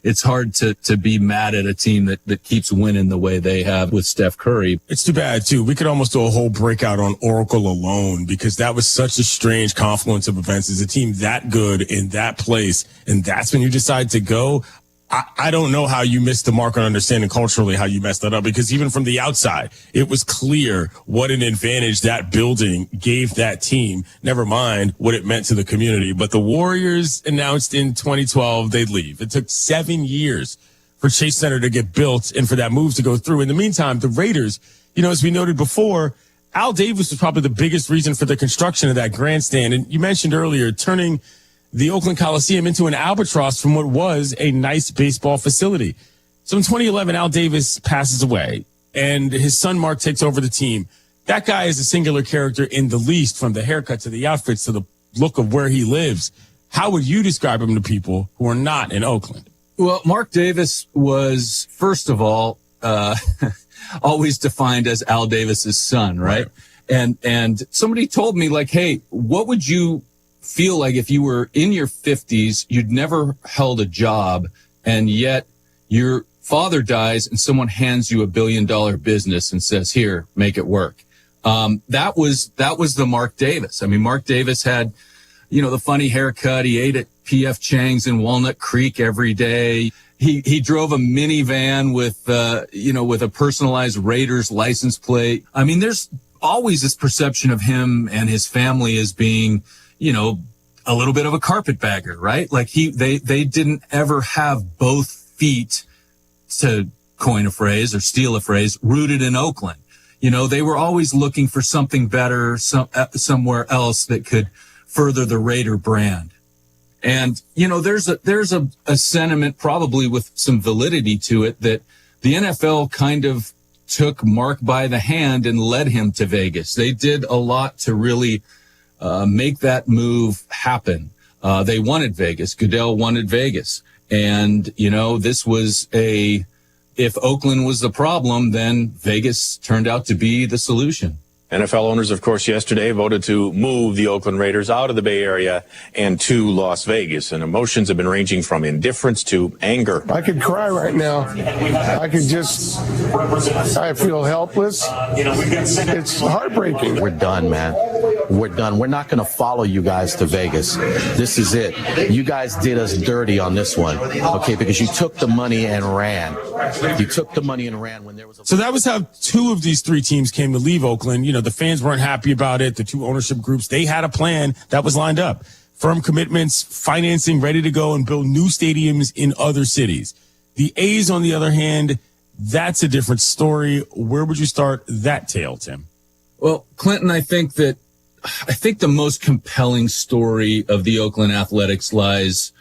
It's hard to be mad at a team that keeps winning the way they have with Steph Curry. It's too bad, too. We could almost do a whole breakout on Oracle alone, because that was such a strange confluence of events. As a team that good in that place, and that's when you decide to go. I don't know how you missed the mark on understanding culturally how you messed that up, because even from the outside, it was clear what an advantage that building gave that team, never mind what it meant to the community. But the Warriors announced in 2012 they'd leave. It took 7 years for Chase Center to get built and for that move to go through. In the meantime, the Raiders, as we noted before, Al Davis was probably the biggest reason for the construction of that grandstand. And you mentioned earlier turning the Oakland Coliseum into an albatross from what was a nice baseball facility. So in 2011, Al Davis passes away and his son Mark takes over the team. That guy is a singular character in the least, from the haircut to the outfits to the look of where he lives. How would you describe him to people who are not in Oakland? Well, Mark Davis was, first of all, always defined as Al Davis's son, right? And somebody told me, like, hey, what would you feel like if you were in your 50s, you'd never held a job, and yet your father dies and someone hands you $1 billion business and says, here, make it work. That was the Mark Davis. I mean, Mark Davis had, the funny haircut. He ate at P.F. Chang's in Walnut Creek every day. He drove a minivan with a personalized Raiders license plate. I mean, there's always this perception of him and his family as being, a little bit of a carpetbagger, right? Like they didn't ever have both feet, to coin a phrase or steal a phrase, rooted in Oakland. They were always looking for something better, somewhere else that could further the Raider brand. And, there's a sentiment, probably with some validity to it, that the NFL kind of took Mark by the hand and led him to Vegas. They did a lot to really make that move happen. They wanted Vegas. Goodell wanted Vegas. And, this was if Oakland was the problem, then Vegas turned out to be the solution. NFL owners, of course, yesterday voted to move the Oakland Raiders out of the Bay Area and to Las Vegas. And emotions have been ranging from indifference to anger. I could cry right now. I feel helpless. It's heartbreaking. We're done, man. We're done. We're not going to follow you guys to Vegas. This is it. You guys did us dirty on this one, okay, because you took the money and ran. You took the money and ran when there was So that was how 2 of these 3 teams came to leave Oakland. The fans weren't happy about it. The 2 ownership groups, they had a plan that was lined up. Firm commitments, financing ready to go and build new stadiums in other cities. The A's, on the other hand, that's a different story. Where would you start that tale, Tim? Well, Clinton, I think the most compelling story of the Oakland Athletics lies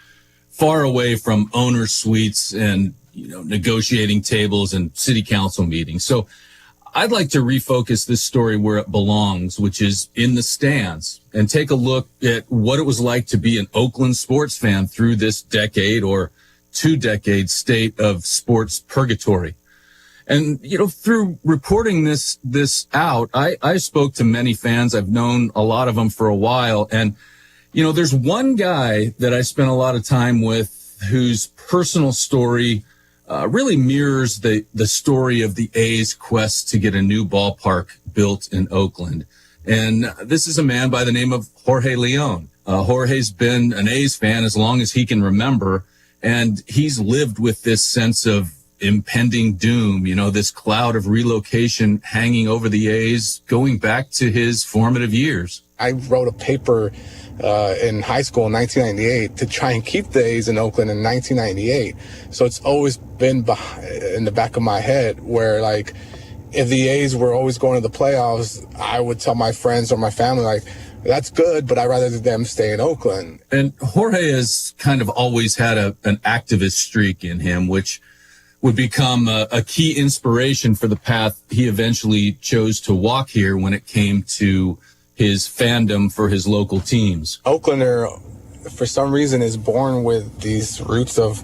far away from owner suites and, negotiating tables and city council meetings. So I'd like to refocus this story where it belongs, which is in the stands, and take a look at what it was like to be an Oakland sports fan through this decade or 2-decade state of sports purgatory. And, through reporting this out, I spoke to many fans. I've known a lot of them for a while. And, there's one guy that I spent a lot of time with whose personal story really mirrors the story of the A's quest to get a new ballpark built in Oakland. And this is a man by the name of Jorge Leon. Jorge's been an A's fan as long as he can remember. And he's lived with this sense of impending doom, this cloud of relocation hanging over the A's going back to his formative years. I wrote a paper in high school in 1998 to try and keep the A's in Oakland in 1998. So it's always been in the back of my head where, like, if the A's were always going to the playoffs, I would tell my friends or my family, like, that's good, but I'd rather them stay in Oakland. And Jorge has kind of always had an activist streak in him, which would become a key inspiration for the path he eventually chose to walk here when it came to his fandom for his local teams. Oaklander, for some reason, is born with these roots of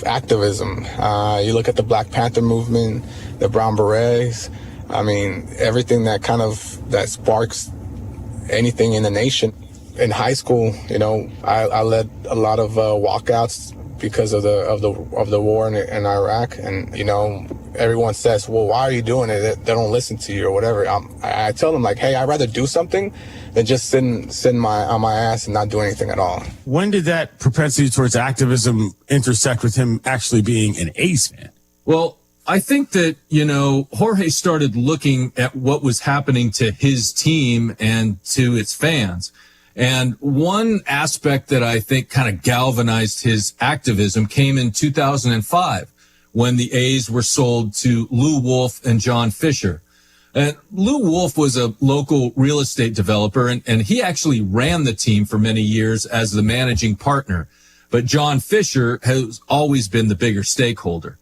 activism. You look at the Black Panther movement, the Brown Berets. I mean, everything that sparks anything in the nation. In high school, I led a lot of walkouts because of the war in Iraq, and everyone says, well, why are you doing it? They don't listen to you or whatever. I tell them, like, hey, I'd rather do something than just sit on my ass and not do anything at all. When did that propensity towards activism intersect with him actually being an A's fan? Well, I think that, Jorge started looking at what was happening to his team and to its fans. And one aspect that I think kind of galvanized his activism came in 2005 when the A's were sold to Lou Wolf and John Fisher. And Lou Wolf was a local real estate developer, and he actually ran the team for many years as the managing partner. But John Fisher has always been the bigger stakeholder.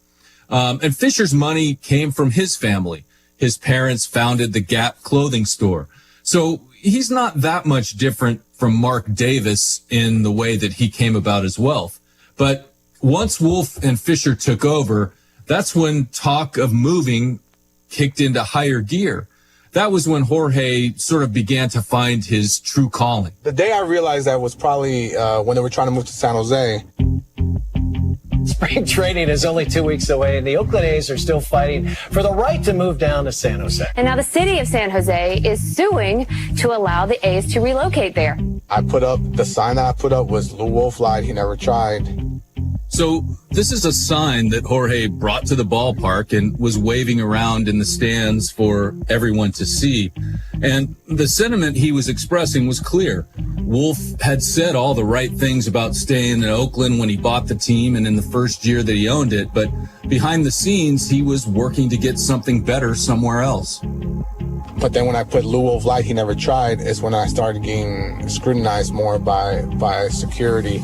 And Fisher's money came from his family. His parents founded the Gap clothing store. So he's not that much different from Mark Davis in the way that he came about his wealth. But once Wolf and Fisher took over, that's when talk of moving kicked into higher gear. That was when Jorge sort of began to find his true calling. The day I realized that was probably when they were trying to move to San Jose. Spring training is only 2 weeks away, and the Oakland A's are still fighting for the right to move down to San Jose. And now the city of San Jose is suing to allow the A's to relocate there. The sign that I put up was Lou Wolf lied, he never tried. So this is a sign that Jorge brought to the ballpark and was waving around in the stands for everyone to see. And the sentiment he was expressing was clear. Wolf had said all the right things about staying in Oakland when he bought the team and in the first year that he owned it, but behind the scenes, he was working to get something better somewhere else. But then when I put Lou Wolf lied, he never tried, is when I started getting scrutinized more by security.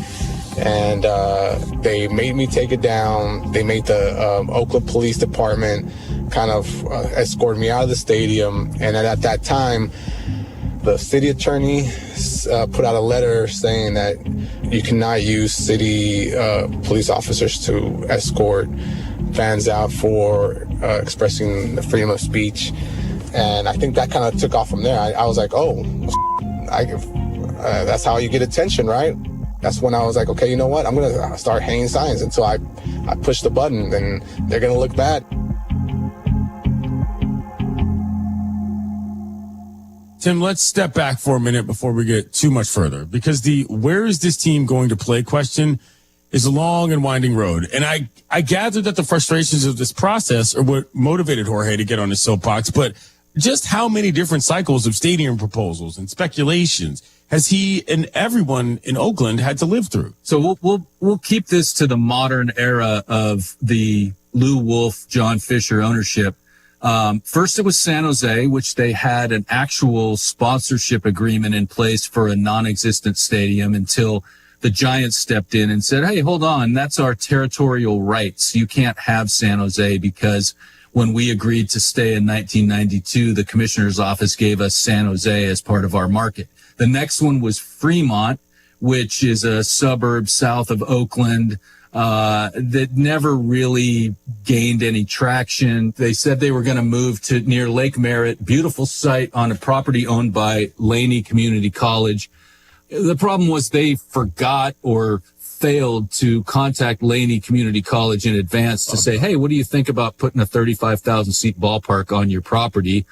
And they made me take it down. They made the Oakland Police Department kind of escort me out of the stadium. And at that time, the city attorney put out a letter saying that you cannot use city police officers to escort fans out for expressing the freedom of speech. And I think that kind of took off from there. I was like, oh, that's how you get attention, right? That's when I was like, okay, you know what? I'm going to start hanging signs until I push the button, and they're going to look bad. Tim, let's step back for a minute before we get too much further, because the where is this team going to play question is a long and winding road. And I gathered that the frustrations of this process are what motivated Jorge to get on his soapbox, but Just how many different cycles of stadium proposals and speculations has he and everyone in Oakland had to live through? So we'll keep this to the modern era of the Lou Wolf, John Fisher ownership. First it was San Jose, which they had an actual sponsorship agreement in place for a non-existent stadium until the Giants stepped in and said, hey, hold on, that's our territorial rights. You can't have San Jose because when we agreed to stay in 1992, the commissioner's office gave us San Jose as part of our market. The next one was Fremont, which is a suburb south of Oakland, that never really gained any traction. They said they were going to move to near Lake Merritt, beautiful site on a property owned by Laney Community College. The problem was they forgot or failed to contact Laney Community College in advance to say, hey, what do you think about putting a 35,000 seat ballpark on your property?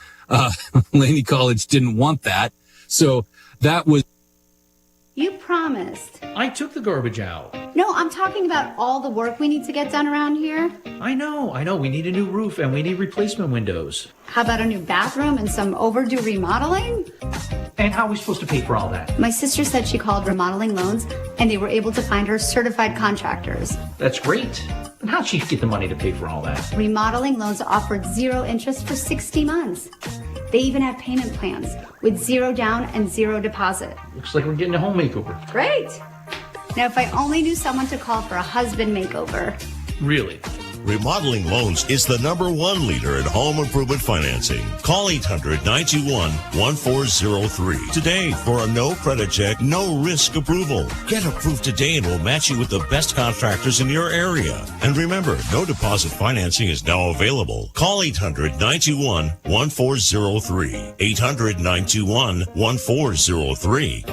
Laney College didn't want that. So that was. You promised. I took the garbage out. No, I'm talking about all the work we need to get done around here. I know. We need a new roof and we need replacement windows. How about a new bathroom and some overdue remodeling? And how are we supposed to pay for all that? My sister said she called Remodeling Loans and they were able to find her certified contractors. That's great. But how'd she get the money to pay for all that? Remodeling Loans offered 0 interest for 60 months. They even have payment plans with 0 down and 0 deposit. Looks like we're getting a home makeover. Great. Now, if I only knew someone to call for a husband makeover. Really? Remodeling Loans is the #1 leader in home improvement financing. Call 800-921-1403 today for a no credit check, no risk approval. Get approved today and we'll match you with the best contractors in your area. And remember, no deposit financing is now available. Call 800-921-1403. 800-921-1403.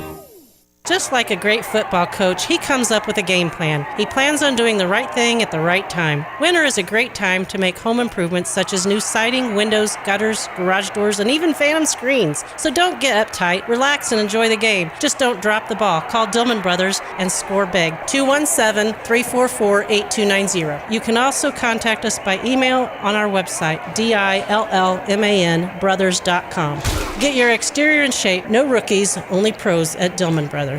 Just like a great football coach, he comes up with a game plan. He plans on doing the right thing at the right time. Winter is a great time to make home improvements such as new siding, windows, gutters, garage doors, and even phantom screens. So don't get uptight, relax, and enjoy the game. Just don't drop the ball. Call Dillman Brothers and score big. 217-344-8290. You can also contact us by email on our website, DILLMANbrothers.com. Get your exterior in shape. No rookies, only pros at Dillman Brothers.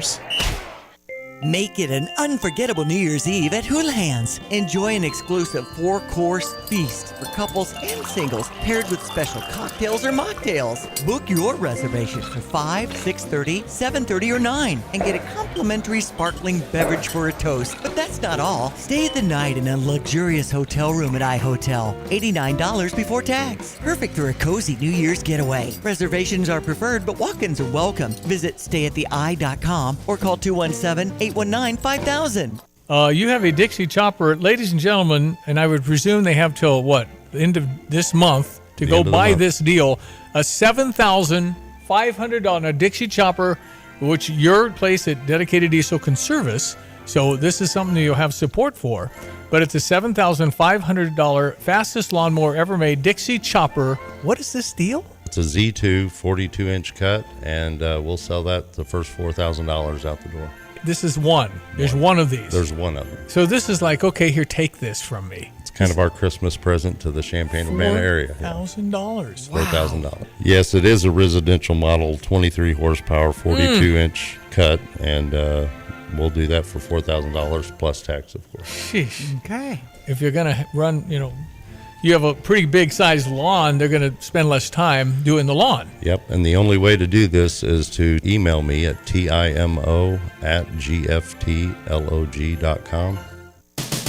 Make it an unforgettable New Year's Eve at Houlihan's. Enjoy an exclusive 4-course feast for couples and singles paired with special cocktails or mocktails. Book your reservation for 5, 6:30, 7:30, or 9 and get a complimentary sparkling beverage for a toast. But that's not all. Stay the night in a luxurious hotel room at iHotel. $89 before tax. Perfect for a cozy New Year's getaway. Reservations are preferred, but walk-ins are welcome. Visit stayatthei.com or call 217-819-5000. You have a Dixie chopper, ladies and gentlemen, and I would presume they have till the end of this month to go buy this deal. A $7,500 Dixie chopper, which your place at Dedicated Diesel can service. So this is something that you'll have support for. But it's a $7,500 fastest lawnmower ever made, Dixie chopper. What is this deal? It's a Z2 42-inch cut, and we'll sell that the first $4,000 out the door. This is one. There's one of these. There's one of them. So this is like, okay, here, take this from me. It's kind of our Christmas present to the Champaign-Urbana area. $4,000. $4,000. Yes, it is a residential model, 23 horsepower, 42-inch cut, and we'll do that for $4,000 plus tax, of course. Sheesh. Okay. If you're going to run, you have a pretty big sized lawn, they're going to spend less time doing the lawn. Yep, and the only way to do this is to email me at timo@gftlog.com.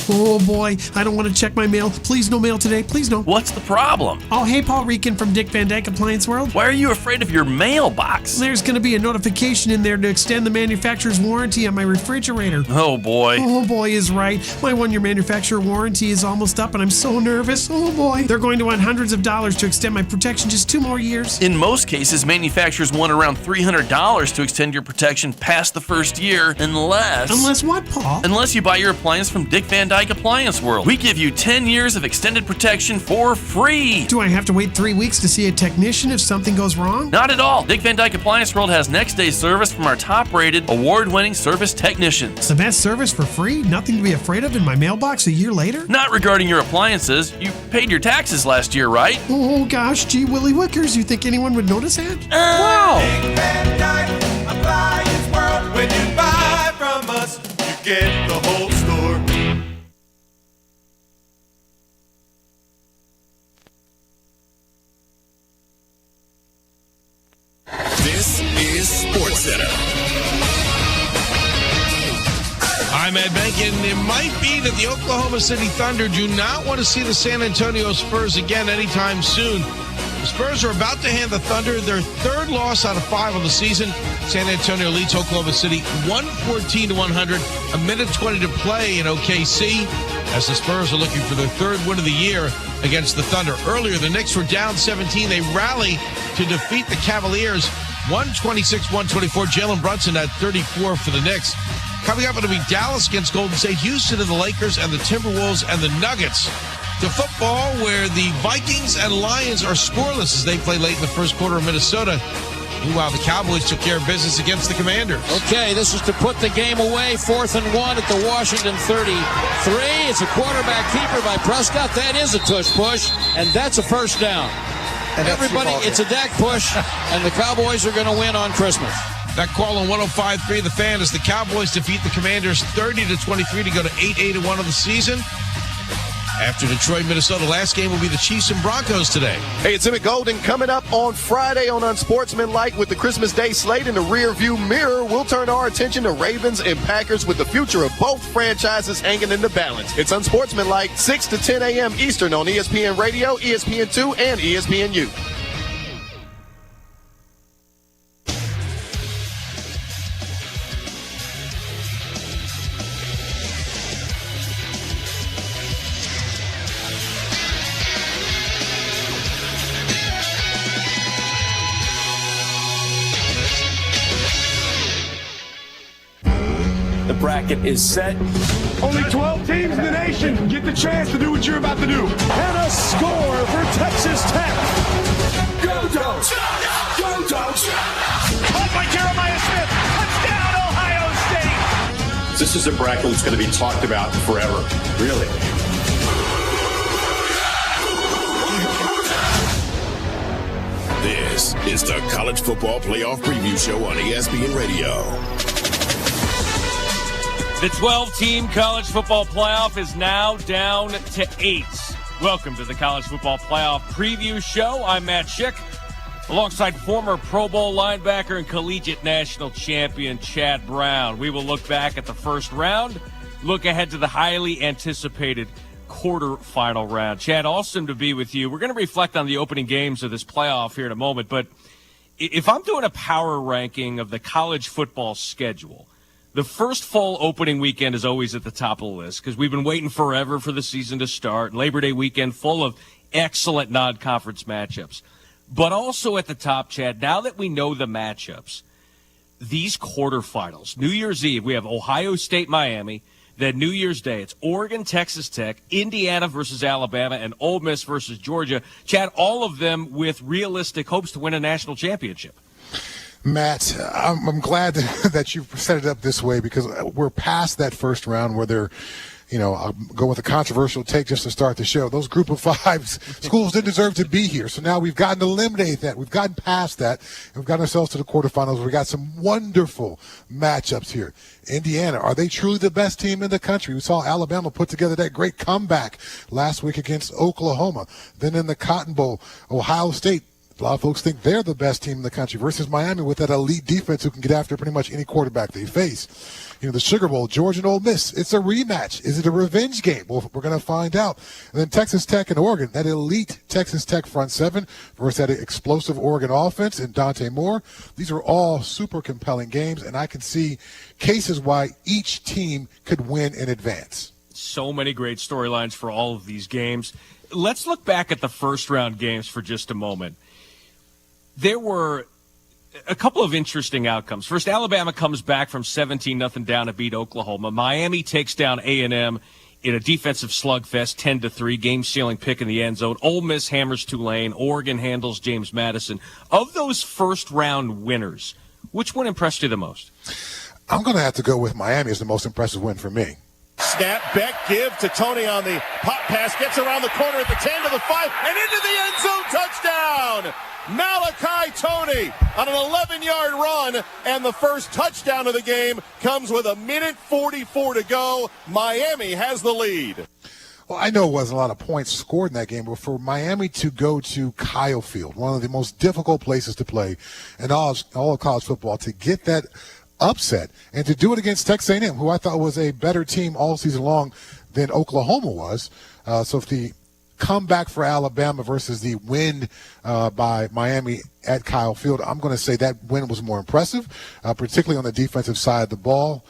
Oh boy, I don't want to check my mail. Please no mail today. Please no. What's the problem? Oh, hey, Paul Reekin from Dick Van Dyke Appliance World. Why are you afraid of your mailbox? There's going to be a notification in there to extend the manufacturer's warranty on my refrigerator. Oh boy. Oh boy is right. My 1-year manufacturer warranty is almost up and I'm so nervous. Oh boy. They're going to want hundreds of dollars to extend my protection just 2 more years. In most cases, manufacturers want around $300 to extend your protection past the first year unless... Unless what, Paul? Unless you buy your appliance from Dick Van Dyke Dyke Appliance World. We give you 10 years of extended protection for free. Do I have to wait 3 weeks to see a technician if something goes wrong? Not at all. Dick Van Dyke Appliance World has next day service from our top-rated, award-winning service technicians. The best service for free? Nothing to be afraid of in my mailbox a year later? Not regarding your appliances. You paid your taxes last year, right? Oh gosh, gee willy wickers, you think anyone would notice that? Wow! Dick Van Dyke Appliance World. When you buy from us, you get the whole store. This is SportsCenter. I'm Ed Benkin. It might be that the Oklahoma City Thunder do not want to see the San Antonio Spurs again anytime soon. The Spurs are about to hand the Thunder their third loss out of 5 on the season. San Antonio leads Oklahoma City 114-100, a minute 20 to play in OKC, as the Spurs are looking for their third win of the year against the Thunder. Earlier, the Knicks were down 17. They rally to defeat the Cavaliers 126-124. Jalen Brunson had 34 for the Knicks. Coming up, it'll be Dallas against Golden State, Houston and the Lakers, and the Timberwolves and the Nuggets. To football, where the Vikings and Lions are scoreless as they play late in the first quarter of Minnesota. Meanwhile, the Cowboys took care of business against the Commanders. Okay, this is to put the game away. 4th and 1 at the Washington 33. It's a quarterback keeper by Prescott. That is a tush push, and that's a first down. And everybody, it's a Dak push, and the Cowboys are going to win on Christmas. That call on 105.3 The Fan as the Cowboys defeat the Commanders 30-23 to go to 8-8-1 of the season. After Detroit, Minnesota, last game will be the Chiefs and Broncos today. Hey, it's Emmett Golden coming up on Friday on Unsportsmanlike with the Christmas Day slate in the rearview mirror. We'll turn our attention to Ravens and Packers with the future of both franchises hanging in the balance. It's Unsportsmanlike, 6 to 10 a.m. Eastern on ESPN Radio, ESPN2, and ESPNU. The bracket is set. Only 12 teams in the nation get the chance to do what you're about to do. And a score for Texas Tech. Go Dogs! Go Dogs! Caught by Jeremiah Smith. Touchdown, Ohio State. This is a bracket that's going to be talked about forever. Really. This is the College Football Playoff Preview Show on ESPN Radio. The 12-team college football playoff is now down to 8. Welcome to the College Football Playoff Preview Show. I'm Matt Schick, alongside former Pro Bowl linebacker and collegiate national champion Chad Brown. We will look back at the first round, look ahead to the highly anticipated quarterfinal round. Chad, awesome to be with you. We're going to reflect on the opening games of this playoff here in a moment, but if I'm doing a power ranking of the college football schedule, the first full opening weekend is always at the top of the list because we've been waiting forever for the season to start. Labor Day weekend full of excellent non-conference matchups. But also at the top, Chad, now that we know the matchups, these quarterfinals, New Year's Eve, we have Ohio State, Miami. Then New Year's Day, it's Oregon, Texas Tech, Indiana versus Alabama, and Ole Miss versus Georgia. Chad, all of them with realistic hopes to win a national championship. Matt, I'm glad that you've set it up this way because we're past that first round where they're, I'll go with a controversial take just to start the show. Those group of 5 schools didn't deserve to be here. So now we've gotten to eliminate that. We've gotten past that. And we've gotten ourselves to the quarterfinals. We've got some wonderful matchups here. Indiana, are they truly the best team in the country? We saw Alabama put together that great comeback last week against Oklahoma. Then in the Cotton Bowl, Ohio State, a lot of folks think they're the best team in the country versus Miami with that elite defense who can get after pretty much any quarterback they face. The Sugar Bowl, Georgia and Ole Miss, it's a rematch. Is it a revenge game? Well, we're going to find out. And then Texas Tech and Oregon, that elite Texas Tech front seven versus that explosive Oregon offense and Dante Moore. These are all super compelling games, and I can see cases why each team could win in advance. So many great storylines for all of these games. Let's look back at the first round games for just a moment. There were a couple of interesting outcomes. First, Alabama comes back from 17-0 down to beat Oklahoma. Miami takes down A&M in a defensive slugfest, 10-3, game-sealing pick in the end zone. Ole Miss hammers Tulane. Oregon handles James Madison. Of those first-round winners, which one impressed you the most? I'm going to have to go with Miami as the most impressive win for me. Snap, Beck, give to Tony on the pop pass, gets around the corner at the 10 to the 5, and into the end zone, touchdown! Malachi Tony on an 11-yard run, and the first touchdown of the game comes with 1:44 to go. Miami has the lead. Well, I know it wasn't a lot of points scored in that game, but for Miami to go to Kyle Field, one of the most difficult places to play in all of college football, to get that upset and to do it against Texas A&M, who I thought was a better team all season long than Oklahoma was. So if the comeback for Alabama versus the win by Miami at Kyle Field, I'm going to say that win was more impressive, particularly on the defensive side of the ball.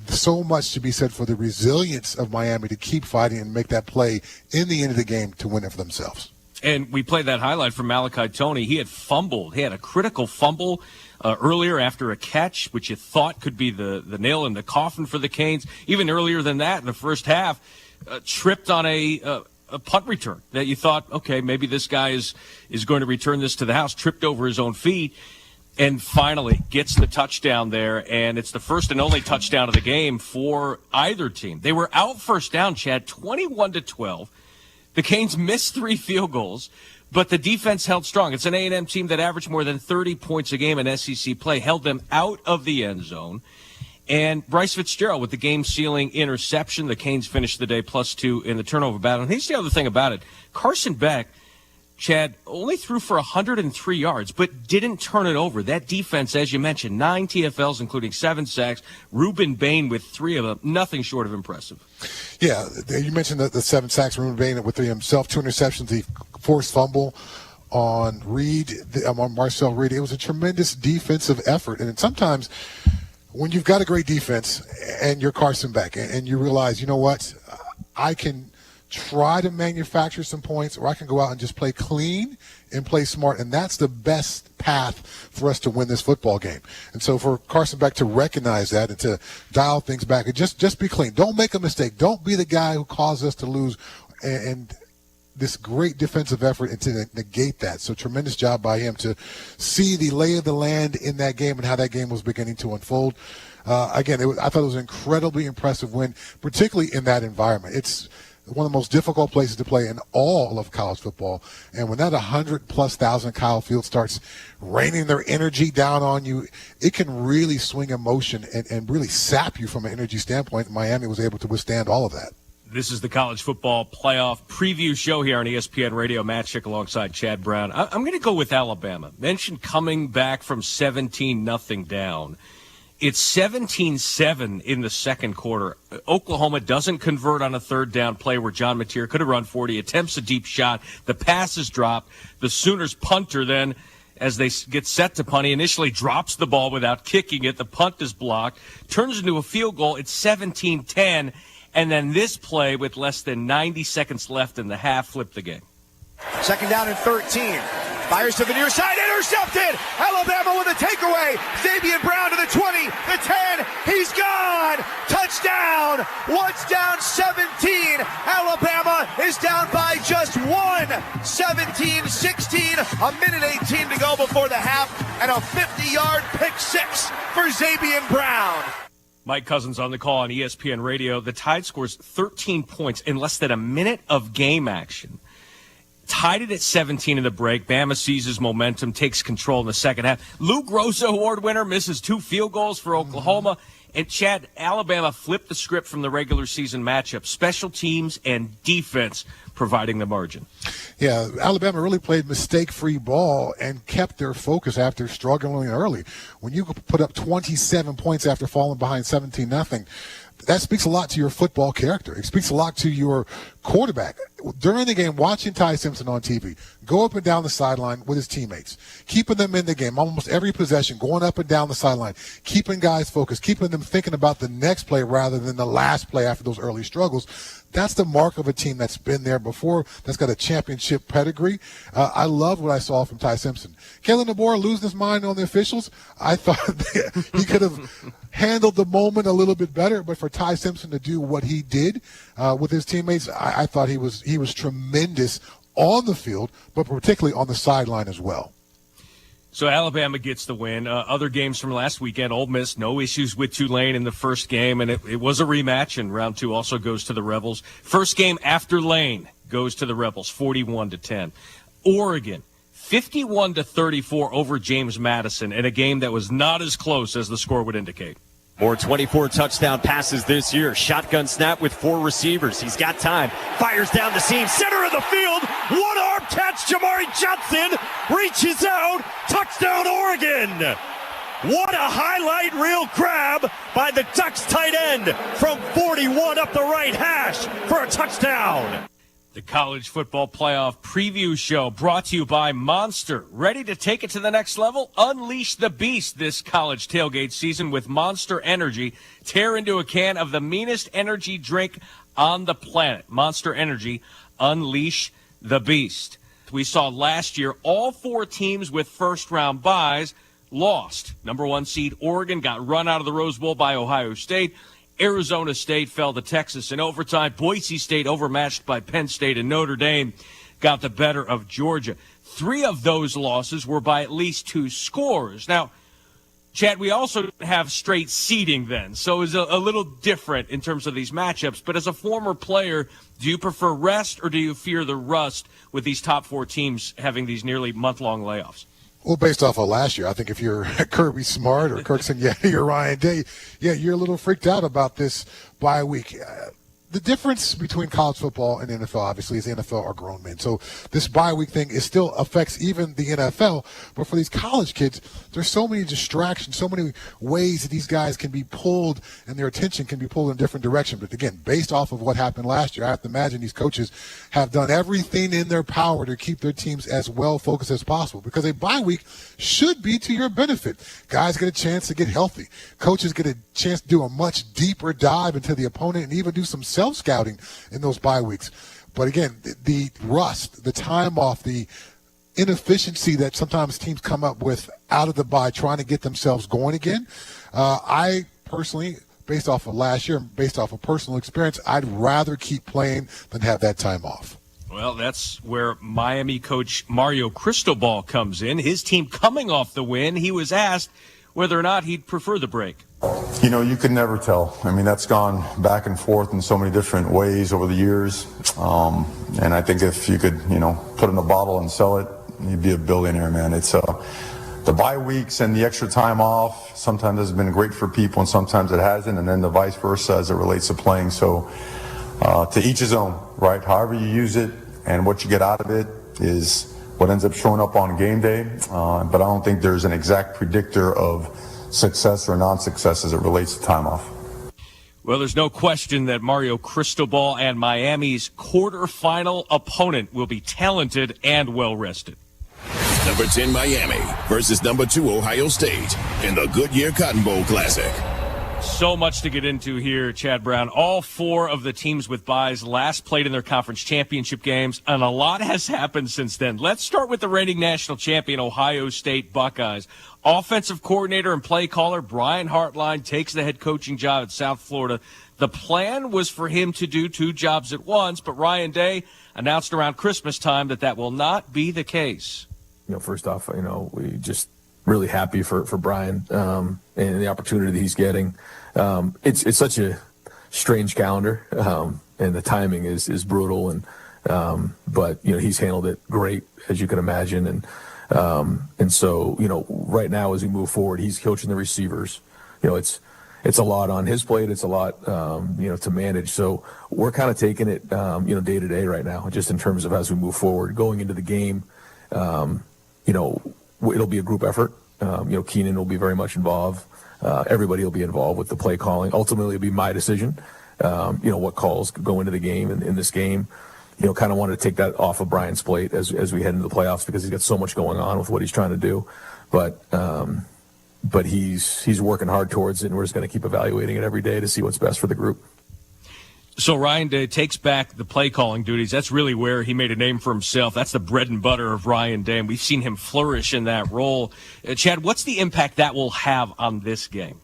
So much to be said for the resilience of Miami to keep fighting and make that play in the end of the game to win it for themselves. And we played that highlight from Malachi Tony. He had fumbled. He had a critical fumble earlier after a catch, which you thought could be the nail in the coffin for the Canes. Even earlier than that, in the first half, tripped on a punt return that you thought, okay, maybe this guy is going to return this to the house, tripped over his own feet, and finally gets the touchdown there. And it's the first and only touchdown of the game for either team. They were out first down, Chad, 21-12. The Canes missed 3 field goals, but the defense held strong. It's an A&M team that averaged more than 30 points a game in SEC play, held them out of the end zone. And Bryce Fitzgerald with the game-sealing interception. The Canes finished the day +2 in the turnover battle. And here's the other thing about it. Carson Beck, Chad, only threw for 103 yards, but didn't turn it over. That defense, as you mentioned, 9 TFLs, including 7 sacks. Ruben Bain with 3 of them. Nothing short of impressive. Yeah, you mentioned the 7 sacks. Ruben Bain with himself, 2 interceptions, the forced fumble on Marcel Reed. It was a tremendous defensive effort. And sometimes when you've got a great defense and you're Carson Beck and you realize, you know what, I can try to manufacture some points, or I can go out and just play clean and play smart, and that's the best path for us to win this football game. And so for Carson Beck to recognize that and to dial things back and just be clean. Don't make a mistake. Don't be the guy who causes us to lose, and this great defensive effort and to negate that. So tremendous job by him to see the lay of the land in that game and how that game was beginning to unfold. Again, I thought it was an incredibly impressive win, particularly in that environment. It's one of the most difficult places to play in all of college football. And when that 100,000+ Kyle Field starts raining their energy down on you, it can really swing emotion and really sap you from an energy standpoint. Miami was able to withstand all of that. This is the College Football Playoff Preview Show here on ESPN Radio. Matt Schick alongside Chad Brown. I'm going to go with Alabama. Mentioned coming back from 17-0 down. It's 17-7 in the second quarter. Oklahoma doesn't convert on a third down play where John Mateer could have run 40, attempts a deep shot. The pass is dropped. The Sooners punter then, as they get set to punt, he initially drops the ball without kicking it. The punt is blocked, turns into a field goal. It's 17-10. And then this play with less than 90 seconds left in the half flipped the game. Second down and 13. Fires to the near side, intercepted! Alabama with a takeaway. Xavier Brown to the 20, the 10, he's gone! Touchdown! Once down 17. Alabama is down by just 1. 17-16, a minute 18 to go before the half, and a 50-yard pick six for Xavier Brown. Mike Cousins on the call on ESPN Radio. The Tide scores 13 points in less than a minute of game action. Tied it at 17 in the break. Bama seizes momentum, takes control in the second half. Lou Groza Award winner misses 2 field goals for Oklahoma. And Chad, Alabama flipped the script from the regular season matchup. Special teams and defense providing the margin. Yeah, Alabama really played mistake-free ball and kept their focus after struggling early. When you put up 27 points after falling behind 17-0, that speaks a lot to your football character. It speaks a lot to your quarterback. During the game, watching Ty Simpson on TV, go up and down the sideline with his teammates, keeping them in the game, almost every possession, going up and down the sideline, keeping guys focused, keeping them thinking about the next play rather than the last play after those early struggles. that's the mark of a team that's been there before, that's got a championship pedigree. I love what I saw from Ty Simpson. Kalen DeBoer losing his mind on the officials. I thought he could have handled the moment a little bit better, but for Ty Simpson to do what he did with his teammates, I thought he was tremendous on the field, but particularly on the sideline as well. So Alabama gets the win. Other games from last weekend, Ole Miss, no issues with Tulane in the first game, and it was a rematch, and round 2 also goes to the Rebels. First game after Lane goes to the Rebels, 41-10. Oregon, 51-34 over James Madison in a game that was not as close as the score would indicate. More 24 touchdown passes this year. Shotgun snap with 4 receivers. He's got time. Fires down the seam. Center of the field. One-arm catch. Jamari Johnson reaches out. Touchdown, Oregon. What a highlight reel grab by the Ducks tight end from 41 up the right hash for a touchdown. The College Football Playoff Preview Show brought to you by Monster. Ready to take it to the next level? Unleash the beast this college tailgate season with Monster Energy. Tear into a can of the meanest energy drink on the planet. Monster Energy, unleash the beast. We saw last year all 4 teams with first-round byes lost. Number 1 seed Oregon got run out of the Rose Bowl by Ohio State. Arizona State fell to Texas in overtime. Boise State, overmatched by Penn State, and Notre Dame got the better of Georgia. 3 of those losses were by at least 2 scores. Now, Chad, we also have straight seeding then, so it's a little different in terms of these matchups. But as a former player, do you prefer rest or do you fear the rust with these top 4 teams having these nearly month-long layoffs? Well, based off of last year, I think if you're Kirby Smart or Kirkson Yeti or Ryan Day, yeah, you're a little freaked out about this bye week. The difference between college football and NFL, obviously, is the NFL are grown men. So this bye week thing still affects even the NFL. But for these college kids, there's so many distractions, so many ways that these guys can be pulled and their attention can be pulled in a different direction. But again, based off of what happened last year, I have to imagine these coaches have done everything in their power to keep their teams as well focused as possible, because a bye week should be to your benefit. Guys get a chance to get healthy. Coaches get a chance to do a much deeper dive into the opponent and even do some self-scouting in those bye weeks. But again, the rust, the time off, the inefficiency that sometimes teams come up with out of the bye trying to get themselves going again, I personally, based off of last year, based off of personal experience, I'd rather keep playing than have that time off. Well, that's where Miami coach Mario Cristobal comes in. His team coming off the win, he was asked whether or not he'd prefer the break. You know, you can never tell. I mean, that's gone back and forth in so many different ways over the years. And I think if you could, put in a bottle and sell it, you'd be a billionaire, man. It's the bye weeks and the extra time off sometimes has been great for people and sometimes it hasn't, and then the vice versa as it relates to playing. So to each his own, right? However you use it and what you get out of it is what ends up showing up on game day. But I don't think there's an exact predictor of success or non-success as it relates to time off. Well, there's no question that Mario Cristobal and Miami's quarterfinal opponent will be talented and well-rested. Number 10 Miami versus number 2 Ohio State in the Goodyear Cotton Bowl Classic. So much to get into here, Chad Brown. All 4 of the teams with byes last played in their conference championship games, and a lot has happened since then. Let's start with the reigning national champion Ohio State Buckeyes. Offensive coordinator and play caller Brian Hartline takes the head coaching job at South Florida. The plan was for him to do 2 jobs at once, but Ryan Day announced around Christmas time that will not be the case. First off, we just really happy for Brian and the opportunity that he's getting. It's such a strange calendar, and the timing is brutal. But he's handled it great, as you can imagine. And so right now as we move forward, he's coaching the receivers. It's a lot on his plate. It's a lot to manage. So we're kind of taking it day to day right now, just in terms of as we move forward, going into the game. It'll be a group effort. Keenan will be very much involved. Everybody will be involved with the play calling. Ultimately, it'll be my decision, what calls go into the game. And in this game, kind of wanted to take that off of Brian's plate as we head into the playoffs, because he's got so much going on with what he's trying to do. But he's working hard towards it, and we're just going to keep evaluating it every day to see what's best for the group. So Ryan Day takes back the play calling duties. That's really where he made a name for himself. That's the bread and butter of Ryan Day, and we've seen him flourish in that role. Chad, what's the impact that will have on this game?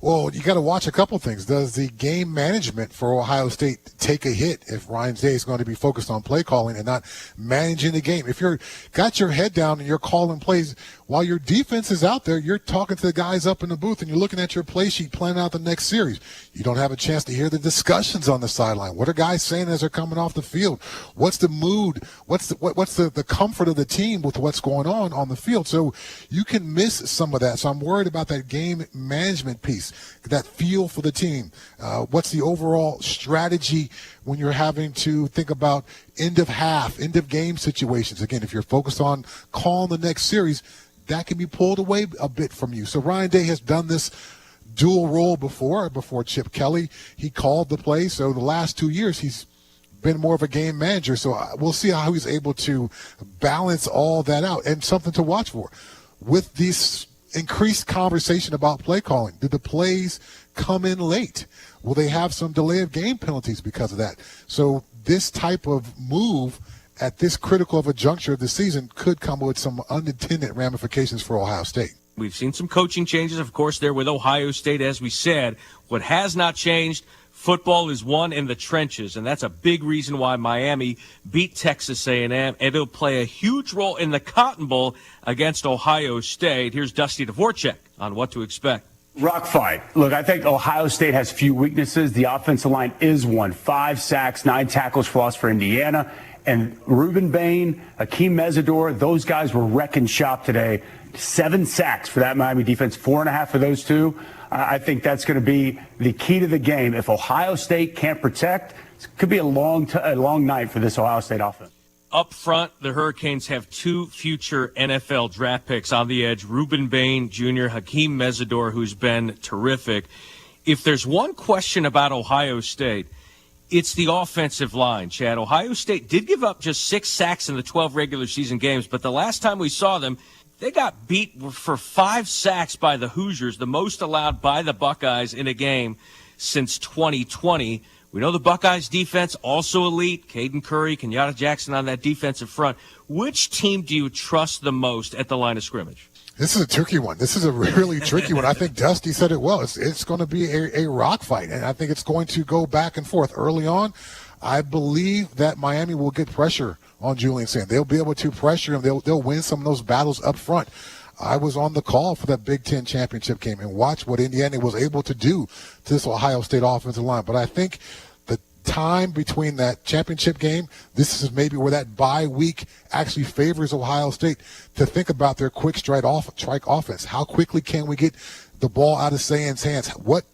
Well, you got to watch a couple things. Does the game management for Ohio State take a hit if Ryan Day is going to be focused on play calling and not managing the game? If you're got your head down and you're calling plays while your defense is out there, you're talking to the guys up in the booth and you're looking at your play sheet planning out the next series. You don't have a chance to hear the discussions on the sideline. What are guys saying as they're coming off the field? What's the mood? What's the comfort of the team with what's going on the field? So you can miss some of that. So I'm worried about that game management piece, that feel for the team. What's the overall strategy when you're having to think about end of half, end of game situations? Again, if you're focused on calling the next series, that can be pulled away a bit from you. So Ryan Day has done this dual role before Chip Kelly. He called the play. So the last 2 years, he's been more of a game manager. So we'll see how he's able to balance all that out, and something to watch for. With this increased conversation about play calling, did the plays come in late? Will they have some delay of game penalties because of that? So this type of move at this critical of a juncture of the season could come with some unintended ramifications for Ohio State. We've seen some coaching changes, of course, there with Ohio State, as we said. What has not changed, football is won in the trenches, and that's a big reason why Miami beat Texas A&M, and it'll play a huge role in the Cotton Bowl against Ohio State. Here's Dusty Dvorak on what to expect. Rock fight. Look, I think Ohio State has few weaknesses. The offensive line is one. 5 sacks, 9 tackles for loss for Indiana. And Ruben Bain, Hakeem Mesidor, those guys were wrecking shop today. 7 sacks for that Miami defense, 4.5 for those two. I think that's going to be the key to the game. If Ohio State can't protect, it could be a long night for this Ohio State offense. Up front, the Hurricanes have 2 future NFL draft picks on the edge, Ruben Bain Jr., Hakeem Mesidor, who's been terrific. If there's one question about Ohio State, it's the offensive line, Chad. Ohio State did give up just 6 sacks in the 12 regular season games, but the last time we saw them, they got beat for 5 sacks by the Hoosiers, the most allowed by the Buckeyes in a game since 2020. We know the Buckeyes defense, also elite. Caden Curry, Kenyatta Jackson on that defensive front. Which team do you trust the most at the line of scrimmage? This is a tricky one. This is a really tricky one. I think Dusty said it well. It's going to be a rock fight, and I think it's going to go back and forth. Early on, I believe that Miami will get pressure on Julian Saint. They'll be able to pressure him. They'll win some of those battles up front. I was on the call for that Big Ten championship game and watched what Indiana was able to do to this Ohio State offensive line. But I think the time between that championship game, this is maybe where that bye week actually favors Ohio State to think about their quick strike offense. How quickly can we get the ball out of Saint's hands? What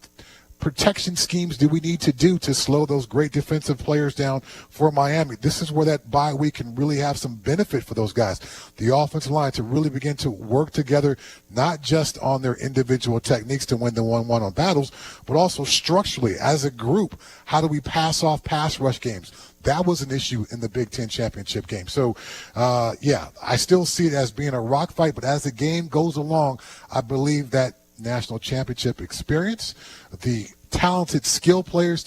protection schemes do we need to do to slow those great defensive players down for Miami? This is where that bye week can really have some benefit for those guys. The offensive line to really begin to work together, not just on their individual techniques to win the 1-1 on battles, but also structurally as a group. How do we pass off pass rush games? That was an issue in the Big Ten championship game. So, I still see it as being a rock fight, but as the game goes along, I believe that national championship experience, the talented skill players